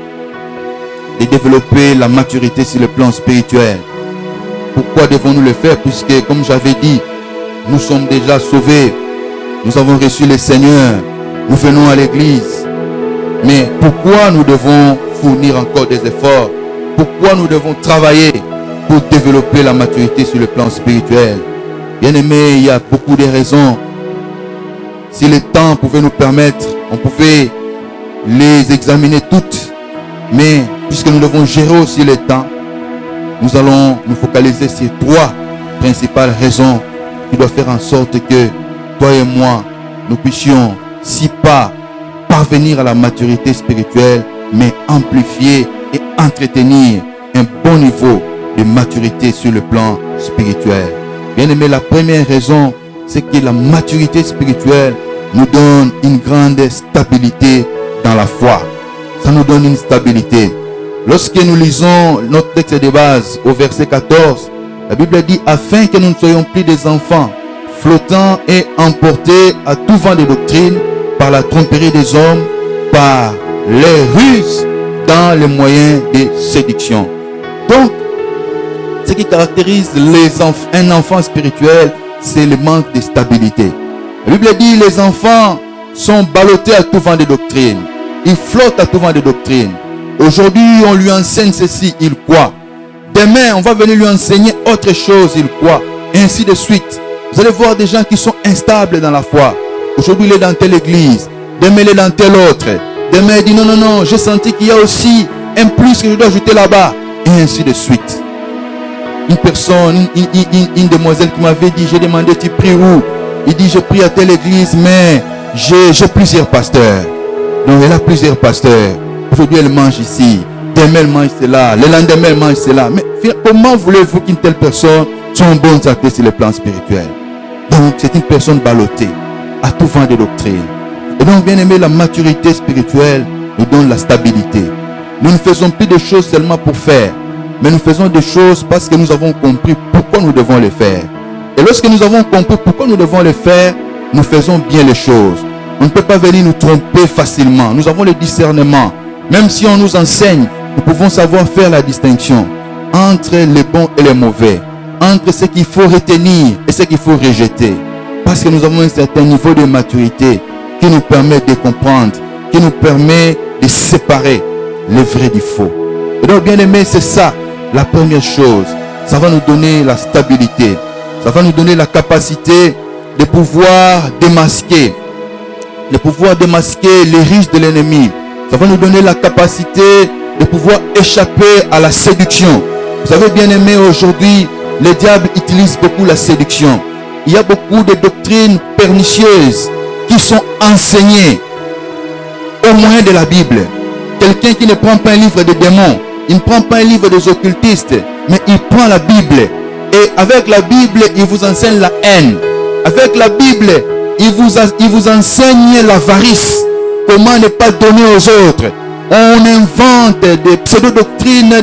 de développer la maturité sur le plan spirituel? Pourquoi devons-nous le faire? Puisque, comme j'avais dit, nous sommes déjà sauvés. Nous avons reçu le Seigneur. Nous venons à l'église. Mais pourquoi nous devons fournir encore des efforts? Pourquoi nous devons travailler pour développer la maturité sur le plan spirituel? Bien aimé, il y a beaucoup de raisons. Si le temps pouvait nous permettre, on pouvait les examiner toutes. Mais puisque nous devons gérer aussi le temps, nous allons nous focaliser sur 3 principales raisons qui doivent faire en sorte que toi et moi, nous puissions, si pas parvenir à la maturité spirituelle, mais amplifier et entretenir un bon niveau de maturité sur le plan spirituel. Bien aimé, la première raison, c'est que la maturité spirituelle nous donne une grande stabilité dans la foi. Ça nous donne une stabilité. Lorsque nous lisons notre texte de base au verset 14, la Bible dit, afin que nous ne soyons plus des enfants, flottant et emportés à tout vent de doctrine, par la tromperie des hommes, par les ruses dans les moyens de séduction. Donc, ce qui caractérise un enfant spirituel, c'est le manque de stabilité. La Bible dit, les enfants sont ballottés à tout vent de doctrine. Ils flottent à tout vent de doctrine. Aujourd'hui, on lui enseigne ceci, il croit. Demain, on va venir lui enseigner autre chose, il croit. Et ainsi de suite. Vous allez voir des gens qui sont instables dans la foi. Aujourd'hui, il est dans telle église. Demain, il est dans telle autre. Demain, il dit non, non, non, j'ai senti qu'il y a aussi un plus que je dois ajouter là-bas. Et ainsi de suite. Une personne, une demoiselle qui m'avait dit, j'ai demandé, tu pries où? Il dit, je prie à telle église, mais j'ai plusieurs pasteurs. Donc, elle a plusieurs pasteurs. Aujourd'hui, elle mange ici. Demain, elle mange cela. Le lendemain, elle mange cela. Mais comment voulez-vous qu'une telle personne soit en bonne santé sur le plan spirituel? Donc, c'est une personne ballottée à tout vent de doctrine. Et donc, bien aimé, la maturité spirituelle nous donne la stabilité. Nous ne faisons plus des choses seulement pour faire, mais nous faisons des choses parce que nous avons compris pourquoi nous devons les faire. Et lorsque nous avons compris pourquoi nous devons les faire, nous faisons bien les choses. On ne peut pas venir nous tromper facilement. Nous avons le discernement. Même si on nous enseigne, nous pouvons savoir faire la distinction entre les bons et les mauvais, entre ce qu'il faut retenir et ce qu'il faut rejeter. Parce que nous avons un certain niveau de maturité qui nous permet de comprendre, qui nous permet de séparer le vrai du faux. Et donc, bien aimé, c'est ça la première chose. Ça va nous donner la stabilité. Ça va nous donner la capacité de pouvoir démasquer les riches de l'ennemi. Ça va nous donner la capacité de pouvoir échapper à la séduction. Vous savez, bien aimé, aujourd'hui, le diable utilise beaucoup la séduction. Il y a beaucoup de doctrines pernicieuses qui sont enseignées au moyen de la Bible. Quelqu'un qui ne prend pas un livre des démons, il ne prend pas un livre des occultistes, mais il prend la Bible. Et avec la Bible, il vous enseigne la haine. Avec la Bible, il vous enseigne l'avarice. Comment ne pas donner aux autres. On invente des pseudo-doctrines,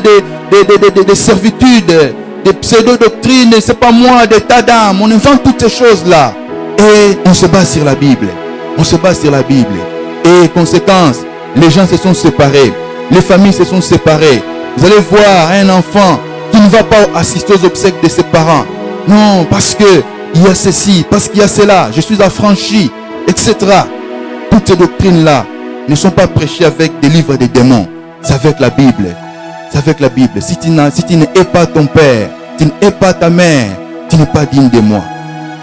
des servitudes, des pseudo-doctrines, c'est pas moi, des tas d'âmes. On invente toutes ces choses-là. Et on se base sur la Bible. On se base sur la Bible. Et conséquence, les gens se sont séparés. Les familles se sont séparées. Vous allez voir un enfant qui ne va pas assister aux obsèques de ses parents. Non, parce que il y a ceci, parce qu'il y a cela. Je suis affranchi, etc. Toutes ces doctrines-là ne sont pas prêchées avec des livres des démons. C'est avec la Bible. C'est avec la Bible. Si tu n'es pas ton père, tu n'es pas ta mère, tu n'es pas digne de moi.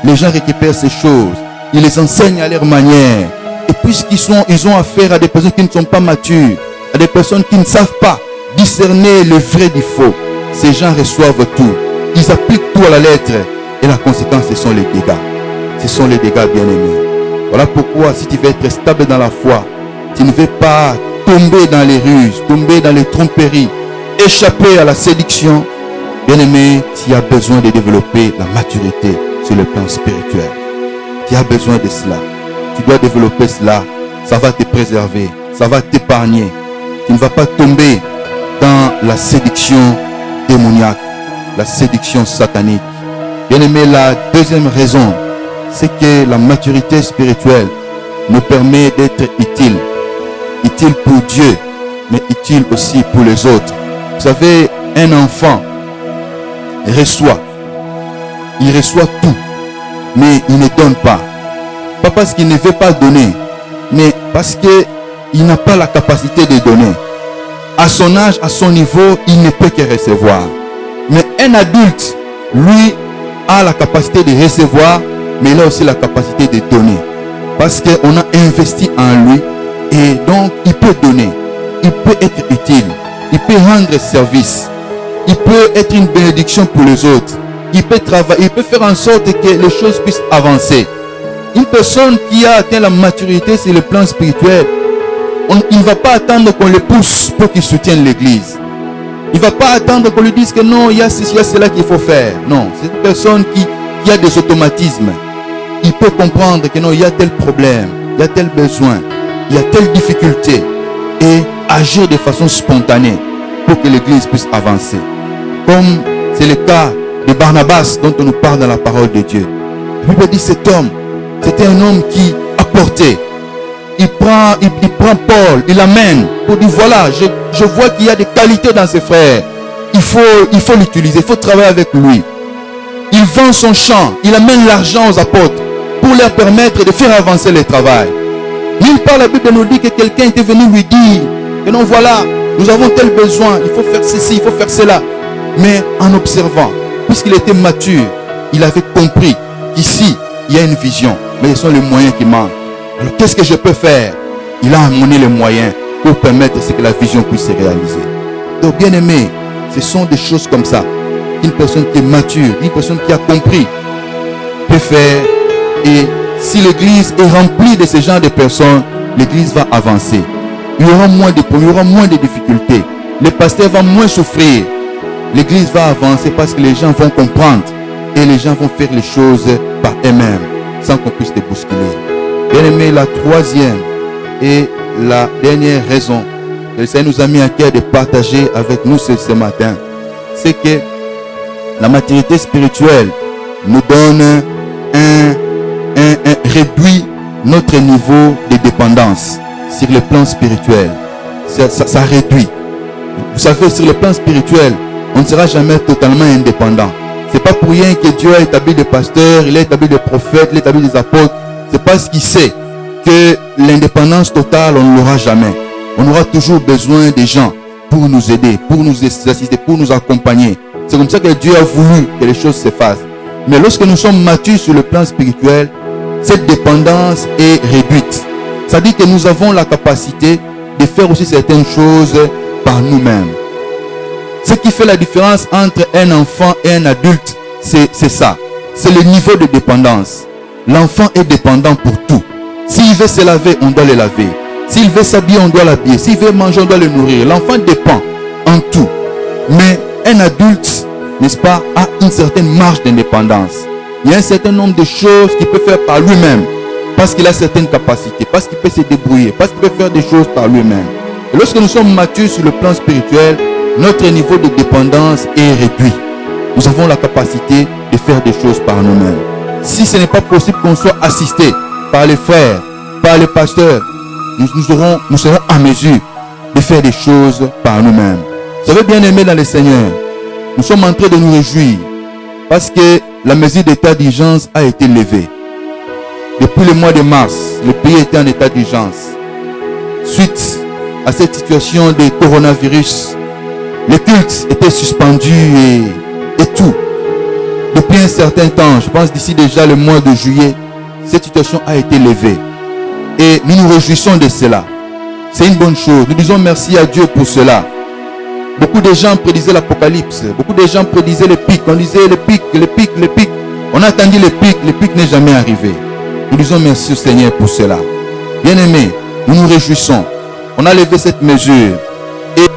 Les gens récupèrent ces choses. Ils les enseignent à leur manière. Et puisqu'ils ont affaire à des personnes qui ne sont pas matures, à des personnes qui ne savent pas discerner le vrai du faux, ces gens reçoivent tout. Ils appliquent tout à la lettre. Et la conséquence, ce sont les dégâts. Ce sont les dégâts, bien-aimés. Voilà pourquoi, si tu veux être stable dans la foi, tu ne veux pas tomber dans les ruses, tomber dans les tromperies, échapper à la séduction, bien-aimé, tu as besoin de développer la maturité sur le plan spirituel. Tu as besoin de cela. Tu dois développer cela. Ça va te préserver. ça va t'épargner. Tu ne vas pas tomber dans la séduction démoniaque, la séduction satanique. Bien aimé, la deuxième raison, c'est que la maturité spirituelle nous permet d'être utile. Utile pour Dieu, mais utile aussi pour les autres. Vous savez, un enfant reçoit. Il reçoit tout, mais il ne donne pas. Pas parce qu'il ne veut pas donner, mais parce qu'il n'a pas la capacité de donner. À son âge, à son niveau, il ne peut que recevoir. Mais un adulte, lui, a la capacité de recevoir, mais il a aussi la capacité de donner. Parce qu'on a investi en lui, et donc il peut donner. Il peut être utile. Il peut rendre service. Il peut être une bénédiction pour les autres. Il peut travailler. Il peut faire en sorte que les choses puissent avancer. Une personne qui a atteint la maturité sur le plan spirituel, il ne va pas attendre qu'on le pousse pour qu'il soutienne l'église. Il ne va pas attendre qu'on lui dise que non, il y a ceci, il y a cela qu'il faut faire. Non, c'est une personne qui a des automatismes. Il peut comprendre que non, il y a tel problème, il y a tel besoin, il y a telle difficulté. Et agir de façon spontanée pour que l'église puisse avancer. Comme c'est le cas de Barnabas dont on nous parle dans la parole de Dieu. La Bible dit cet homme, c'était un homme qui apportait. Il prend Paul, il l'amène pour dire voilà, je vois qu'il y a des qualités dans ses frères. Il faut l'utiliser, il faut travailler avec lui. Il vend son champ, il amène l'argent aux apôtres pour leur permettre de faire avancer le travail. Nulle part la Bible nous dit que quelqu'un était venu lui dire que non, voilà, nous avons tel besoin, il faut faire ceci, il faut faire cela. Mais en observant, puisqu'il était mature, il avait compris qu'ici, il y a une vision, mais ce sont les moyens qui manquent. Alors qu'est-ce que je peux faire? Il a amené les moyens pour permettre que la vision puisse se réaliser. Donc bien aimé, ce sont des choses comme ça qu'une personne qui est mature, une personne qui a compris peut faire. Et si l'église est remplie de ce genre de personnes, l'église va avancer. Il y aura moins de problèmes, il y aura moins de difficultés. Les pasteurs vont moins souffrir. L'église va avancer parce que les gens vont comprendre et les gens vont faire les choses par eux-mêmes sans qu'on puisse les bousculer. Bien aimé, la troisième et la dernière raison que le Seigneur nous a mis à cœur de partager avec nous ce matin, c'est que la maturité spirituelle nous donne réduit notre niveau de dépendance sur le plan spirituel. Ça réduit. Vous savez, sur le plan spirituel, on ne sera jamais totalement indépendant. C'est pas pour rien que Dieu a établi des pasteurs, il a établi des prophètes, il a établi des apôtres. C'est parce qu'il sait que l'indépendance totale, on ne l'aura jamais. On aura toujours besoin des gens pour nous aider, pour nous assister, pour nous accompagner. C'est comme ça que Dieu a voulu que les choses se fassent. Mais lorsque nous sommes matures sur le plan spirituel, cette dépendance est réduite. Ça dit que nous avons la capacité de faire aussi certaines choses par nous-mêmes. Ce qui fait la différence entre un enfant et un adulte, c'est ça. C'est le niveau de dépendance. L'enfant est dépendant pour tout. S'il veut se laver, on doit le laver. S'il veut s'habiller, on doit l'habiller. S'il veut manger, on doit le nourrir. L'enfant dépend en tout. Mais un adulte, n'est-ce pas, a une certaine marge d'indépendance. Il y a un certain nombre de choses qu'il peut faire par lui-même. Parce qu'il a certaines capacités. Parce qu'il peut se débrouiller. Parce qu'il peut faire des choses par lui-même. Et lorsque nous sommes matures sur le plan spirituel, notre niveau de dépendance est réduit. Nous avons la capacité de faire des choses par nous-mêmes. Si ce n'est pas possible qu'on soit assisté par les frères, par les pasteurs, nous serons en mesure de faire des choses par nous-mêmes. Vous savez, bien aimé dans le Seigneur, nous sommes en train de nous réjouir parce que la mesure d'état d'urgence a été levée. Depuis le mois de mars, le pays était en état d'urgence. Suite à cette situation de coronavirus, les cultes étaient suspendus et tout. Depuis un certain temps, je pense d'ici déjà le mois de juillet, cette situation a été levée. Et nous nous réjouissons de cela. C'est une bonne chose. Nous disons merci à Dieu pour cela. Beaucoup de gens prédisaient l'apocalypse. Beaucoup de gens prédisaient les pics. On disait les pics, les pics, les pics. On a attendu les pics n'est jamais arrivé. Nous disons merci au Seigneur pour cela. Bien aimés, nous nous réjouissons. On a levé cette mesure. Et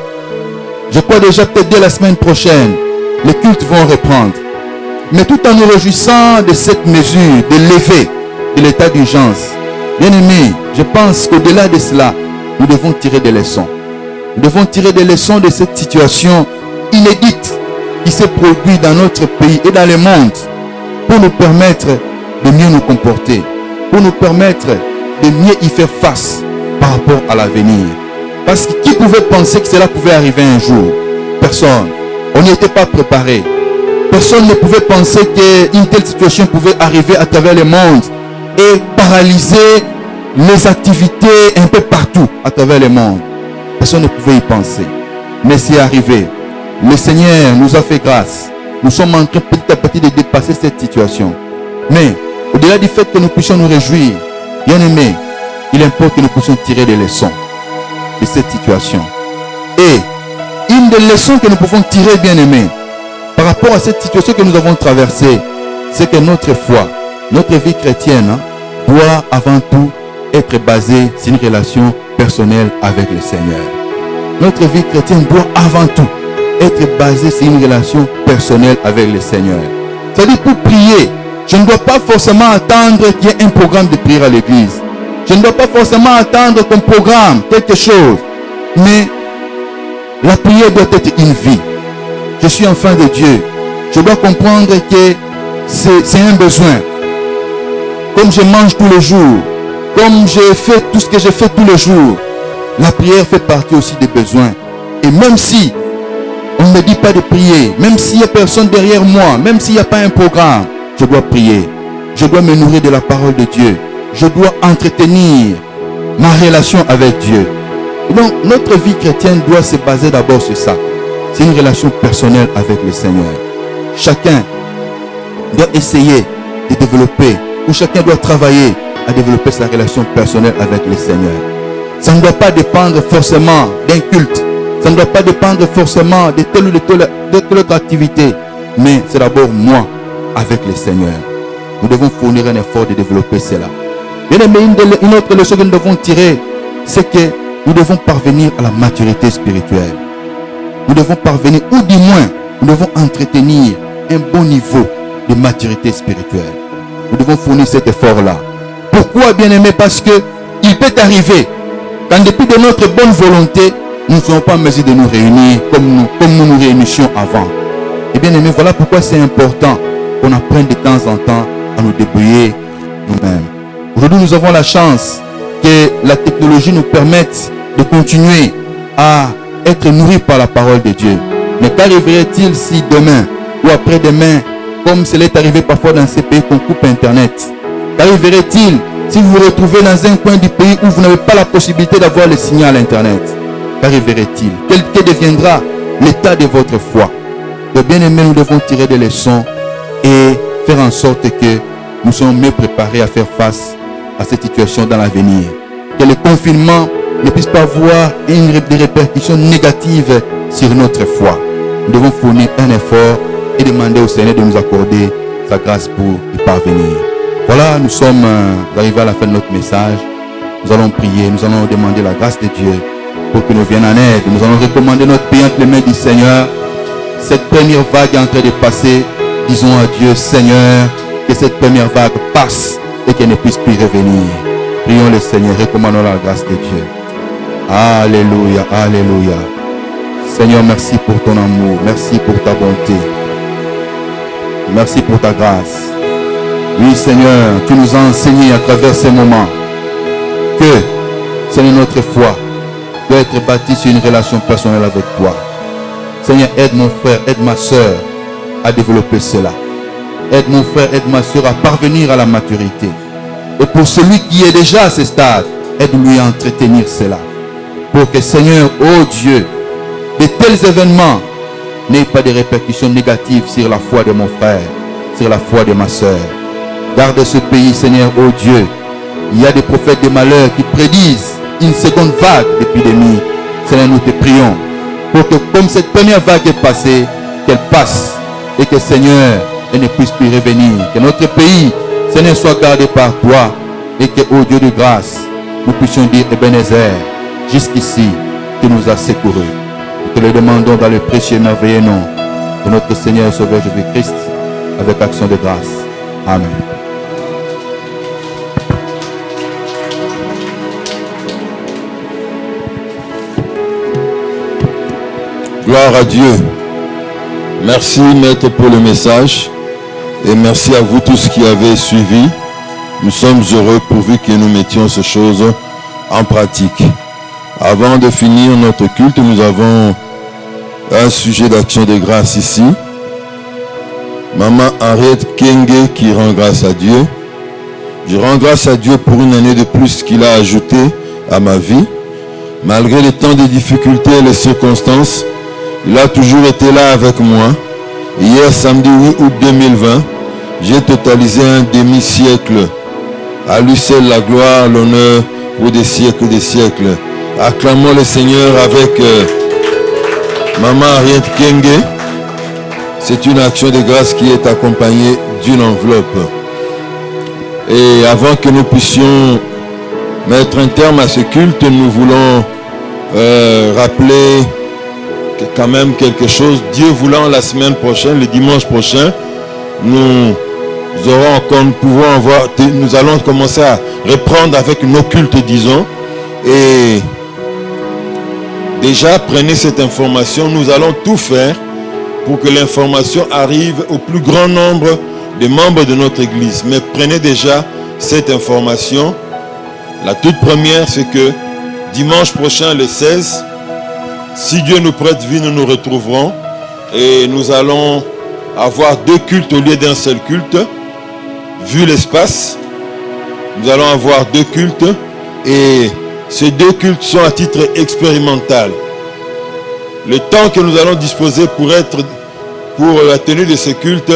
je crois déjà peut-être dès la semaine prochaine, les cultes vont reprendre. Mais tout en nous réjouissant de cette mesure, de lever de l'état d'urgence, bien aimé, je pense qu'au-delà de cela, nous devons tirer des leçons. Nous devons tirer des leçons de cette situation inédite qui s'est produite dans notre pays et dans le monde pour nous permettre de mieux nous comporter, pour nous permettre de mieux y faire face par rapport à l'avenir. Parce que qui pouvait penser que cela pouvait arriver un jour? Personne. On n'y était pas préparé. Personne ne pouvait penser qu'une telle situation pouvait arriver à travers le monde et paralyser les activités un peu partout à travers le monde. Personne ne pouvait y penser. Mais c'est arrivé. Le Seigneur nous a fait grâce. Nous sommes en train petit à petit de dépasser cette situation. Mais au-delà du fait que nous puissions nous réjouir, bien aimés, il importe que nous puissions tirer des leçons de cette situation. Et une des leçons que nous pouvons tirer, bien aimés, par rapport à cette situation que nous avons traversée, c'est que notre foi, notre vie chrétienne doit avant tout être basée sur une relation personnelle avec le Seigneur. Notre vie chrétienne doit avant tout être basée sur une relation personnelle avec le Seigneur. C'est-à-dire pour prier, je ne dois pas forcément attendre qu'il y ait un programme de prière à l'église. Je ne dois pas forcément attendre qu'on programme quelque chose. Mais la prière doit être une vie. Je suis enfant de Dieu. Je dois comprendre que c'est un besoin. Comme je mange tous les jours, comme je fais tout ce que je fais tous les jours, la prière fait partie aussi des besoins. Et même si on ne me dit pas de prier, même s'il n'y a personne derrière moi, même s'il n'y a pas un programme, je dois prier. Je dois me nourrir de la parole de Dieu. Je dois entretenir ma relation avec Dieu. Et donc, notre vie chrétienne doit se baser d'abord sur ça. C'est une relation personnelle avec le Seigneur. Chacun doit essayer de développer, ou chacun doit travailler à développer sa relation personnelle avec le Seigneur. Ça ne doit pas dépendre forcément d'un culte. Ça ne doit pas dépendre forcément de telle ou de telle autre activité. Mais c'est d'abord moi avec le Seigneur. Nous devons fournir un effort de développer cela. Bien aimé, une autre leçon que nous devons tirer, c'est que nous devons parvenir à la maturité spirituelle. Nous devons parvenir, ou du moins, nous devons entretenir un bon niveau de maturité spirituelle. Nous devons fournir cet effort-là. Pourquoi, bien aimé? Parce que il peut arriver qu'en dépit de notre bonne volonté, nous ne soyons pas en mesure de nous réunir comme nous nous réunissions avant. Et bien aimé, voilà pourquoi c'est important qu'on apprenne de temps en temps à nous débrouiller nous-mêmes. Aujourd'hui, nous avons la chance que la technologie nous permette de continuer à être nourris par la parole de Dieu. Mais qu'arriverait-il si demain ou après-demain, comme cela est arrivé parfois dans ces pays qu'on coupe Internet, qu'arriverait-il si vous vous retrouvez dans un coin du pays où vous n'avez pas la possibilité d'avoir le signal Internet? Qu'arriverait-il? Quel deviendra l'état de votre foi? De bien aimé, nous devons tirer des leçons et faire en sorte que nous soyons mieux préparés à faire face à cette situation dans l'avenir. Que le confinement ne puisse pas avoir des répercussions négatives sur notre foi. Nous devons fournir un effort et demander au Seigneur de nous accorder sa grâce pour y parvenir. Voilà, nous sommes arrivés à la fin de notre message. Nous allons prier, nous allons demander la grâce de Dieu pour qu'il nous vienne en aide. Nous allons recommander notre pays entre les mains du Seigneur. Cette première vague est en train de passer. Disons à Dieu, Seigneur, que cette première vague passe et qu'elle ne puisse plus revenir. Prions le Seigneur, recommandons la grâce de Dieu. Alléluia, alléluia. Seigneur, merci pour ton amour, merci pour ta bonté. Merci pour ta grâce. Oui, Seigneur, tu nous as enseigné à travers ces moments que, Seigneur, notre foi doit être bâtie sur une relation personnelle avec toi. Seigneur, aide mon frère, aide ma soeur à développer cela. Aide mon frère, aide ma soeur à parvenir à la maturité. Et pour celui qui est déjà à ce stade, aide-lui à entretenir cela. Pour que, Seigneur, oh Dieu, de tels événements n'aient pas de répercussions négatives sur la foi de mon frère, sur la foi de ma soeur. Garde ce pays, Seigneur, oh Dieu. Il y a des prophètes de malheur qui prédisent une seconde vague d'épidémie. Seigneur, nous te prions pour que, comme cette première vague est passée, qu'elle passe et que, Seigneur, elle ne puisse plus revenir. Que notre pays, Seigneur, soit gardé par toi et que, ô Dieu de grâce, nous puissions dire, Ebenezer, jusqu'ici, tu nous as secourus. Nous te le demandons dans le précieux et merveilleux nom de notre Seigneur et Sauveur Jésus-Christ, avec action de grâce. Amen. Gloire à Dieu. Merci Maître pour le message et merci à vous tous qui avez suivi. Nous sommes heureux pourvu que nous mettions ces choses en pratique. Avant de finir notre culte, nous avons un sujet d'action de grâce ici. Maman Henriette Kenge qui rend grâce à Dieu. Je rends grâce à Dieu pour une année de plus qu'il a ajouté à ma vie. Malgré les temps de difficultés et les circonstances, il a toujours été là avec moi. Hier, samedi 8 août 2020, j'ai totalisé un demi-siècle. À lui seul la gloire, l'honneur pour des siècles et des siècles. Acclamons le Seigneur avec Maman Henriette Kenge. C'est une action de grâce qui est accompagnée d'une enveloppe. Et avant que nous puissions mettre un terme à ce culte, nous voulons rappeler quand même quelque chose. Dieu voulant, la semaine prochaine, le dimanche prochain, nous allons commencer à reprendre avec nos cultes, disons. Et déjà, prenez cette information. Nous allons tout faire pour que l'information arrive au plus grand nombre de membres de notre église. Mais prenez déjà cette information. La toute première, c'est que dimanche prochain, le 16, si Dieu nous prête vie, nous nous retrouverons et nous allons avoir 2 cultes au lieu d'un seul culte. Vu l'espace, nous allons avoir 2 cultes et ces 2 cultes sont à titre expérimental. Le temps que nous allons disposer pour la tenue de ces cultes,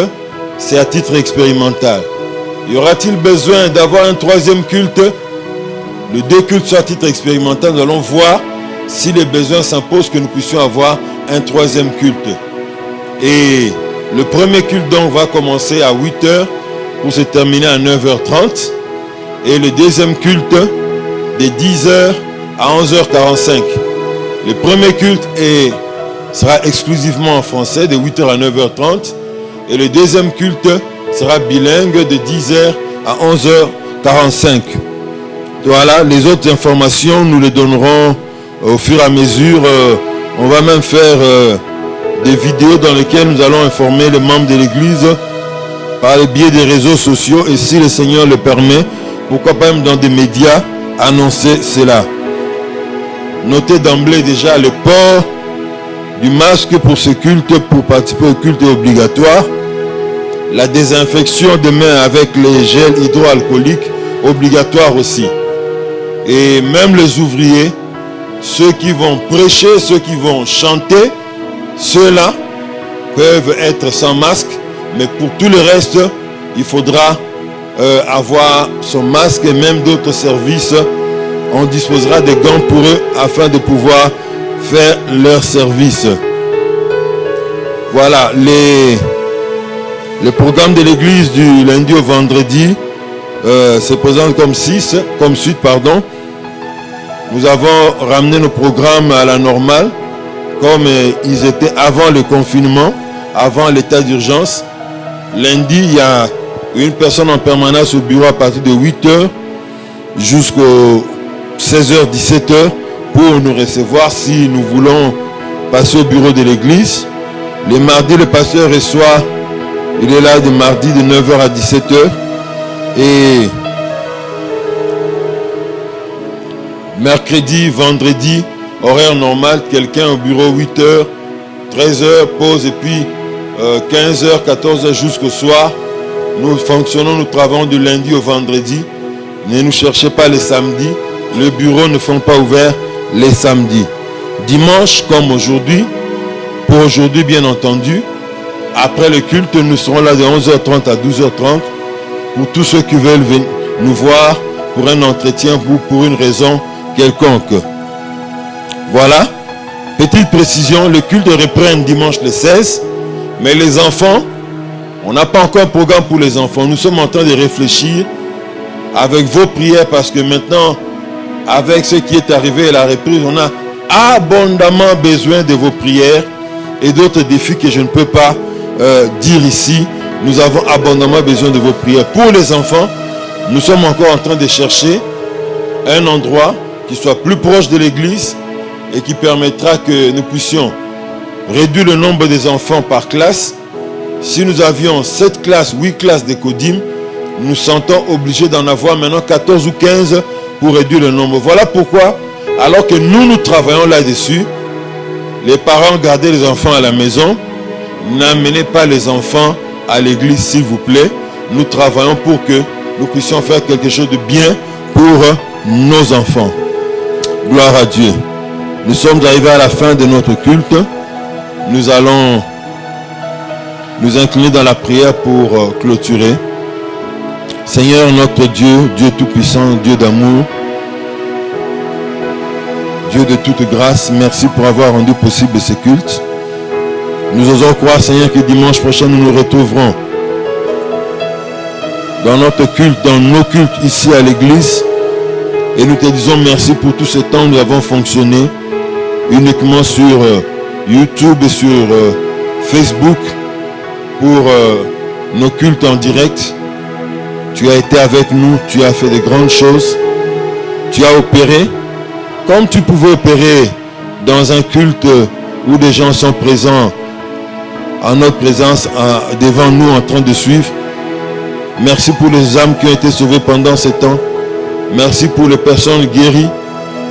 c'est à titre expérimental. Y aura-t-il besoin d'avoir un 3e culte? Les 2 cultes sont à titre expérimental. Nous allons voir si les besoins s'imposent que nous puissions avoir un 3e culte. Et le premier culte donc va commencer à 8h pour se terminer à 9h30. Et le 2e culte de 10h à 11h45. Le premier culte sera exclusivement en français de 8h à 9h30. Et le 2e culte sera bilingue de 10h à 11h45. Voilà, les autres informations, nous les donnerons au fur et à mesure. On va même faire des vidéos dans lesquelles nous allons informer les membres de l'église par le biais des réseaux sociaux. Et si le Seigneur le permet, pourquoi pas même dans des médias, annoncer cela. Notez d'emblée déjà le port du masque pour ce culte, pour participer au culte est obligatoire. La désinfection de mains avec les gels hydroalcooliques, obligatoire aussi. Et même les ouvriers, ceux qui vont prêcher, ceux qui vont chanter, ceux-là peuvent être sans masque. Mais pour tout le reste, il faudra avoir son masque et même d'autres services. On disposera des gants pour eux afin de pouvoir faire leur service. Voilà, le programme de l'église du lundi au vendredi se présente comme suite. Nous avons ramené nos programmes à la normale, comme ils étaient avant le confinement, avant l'état d'urgence. Lundi, il y a une personne en permanence au bureau à partir de 8h jusqu'aux 16h, 17h pour nous recevoir si nous voulons passer au bureau de l'église. Les mardis, le pasteur reçoit, il est là de mardi de 9h à 17h. Et mercredi, vendredi, horaire normal, quelqu'un au bureau 8h, 13h, pause et puis 15h, 14h jusqu'au soir. Nous fonctionnons, nous travaillons du lundi au vendredi. Ne nous cherchez pas les samedis. Le bureau ne sont pas ouverts les samedis. Dimanche comme aujourd'hui, pour aujourd'hui bien entendu, après le culte, nous serons là de 11h30 à 12h30 pour tous ceux qui veulent venir nous voir pour un entretien ou pour une raison quelconque. Voilà, petite précision, le culte reprend dimanche le 16, mais les enfants, on n'a pas encore un programme pour les enfants. Nous sommes en train de réfléchir avec vos prières parce que maintenant, avec ce qui est arrivé à la reprise, on a abondamment besoin de vos prières et d'autres défis que je ne peux pas dire ici. Nous avons abondamment besoin de vos prières. Pour les enfants, nous sommes encore en train de chercher un endroit qui soit plus proche de l'église et qui permettra que nous puissions réduit le nombre des enfants par classe. Si nous avions 7 classes, 8 classes de Kodim, nous sentons obligés d'en avoir maintenant 14 ou 15 pour réduire le nombre. Voilà pourquoi, alors que nous travaillons là-dessus, les parents gardez les enfants à la maison, n'amenez pas les enfants à l'église s'il vous plaît. Nous travaillons pour que nous puissions faire quelque chose de bien pour nos enfants. Gloire à Dieu. Nous sommes arrivés à la fin de notre culte. Nous allons nous incliner dans la prière pour clôturer. Seigneur notre Dieu, Dieu tout-puissant, Dieu d'amour, Dieu de toute grâce, merci pour avoir rendu possible ce culte. Nous osons croire, Seigneur, que dimanche prochain, nous nous retrouverons dans notre culte, dans nos cultes ici à l'église. Et nous te disons merci pour tout ce temps où nous avons fonctionné uniquement sur YouTube et sur Facebook pour nos cultes en direct. Tu as été avec nous, tu as fait de grandes choses. Tu as opéré comme tu pouvais opérer dans un culte où des gens sont présents en notre présence, devant nous en train de suivre. Merci pour les âmes qui ont été sauvées pendant ce temps. Merci pour les personnes guéries.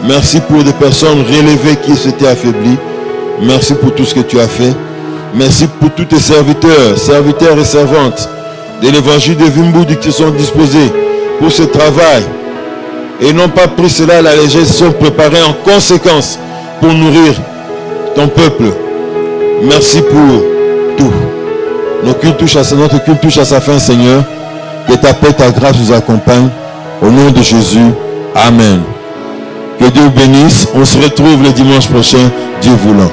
Merci pour les personnes relevées qui s'étaient affaiblies. Merci pour tout ce que tu as fait. Merci pour tous tes serviteurs, serviteurs et servantes de l'évangile de Vimboudi qui sont disposés pour ce travail et n'ont pas pris cela à la légère, se sont préparés en conséquence pour nourrir ton peuple. Merci pour tout. Notre culte touche à sa fin, Seigneur. Que ta paix, ta grâce nous accompagne. Au nom de Jésus. Amen. Que Dieu bénisse. On se retrouve le dimanche prochain, Dieu voulant.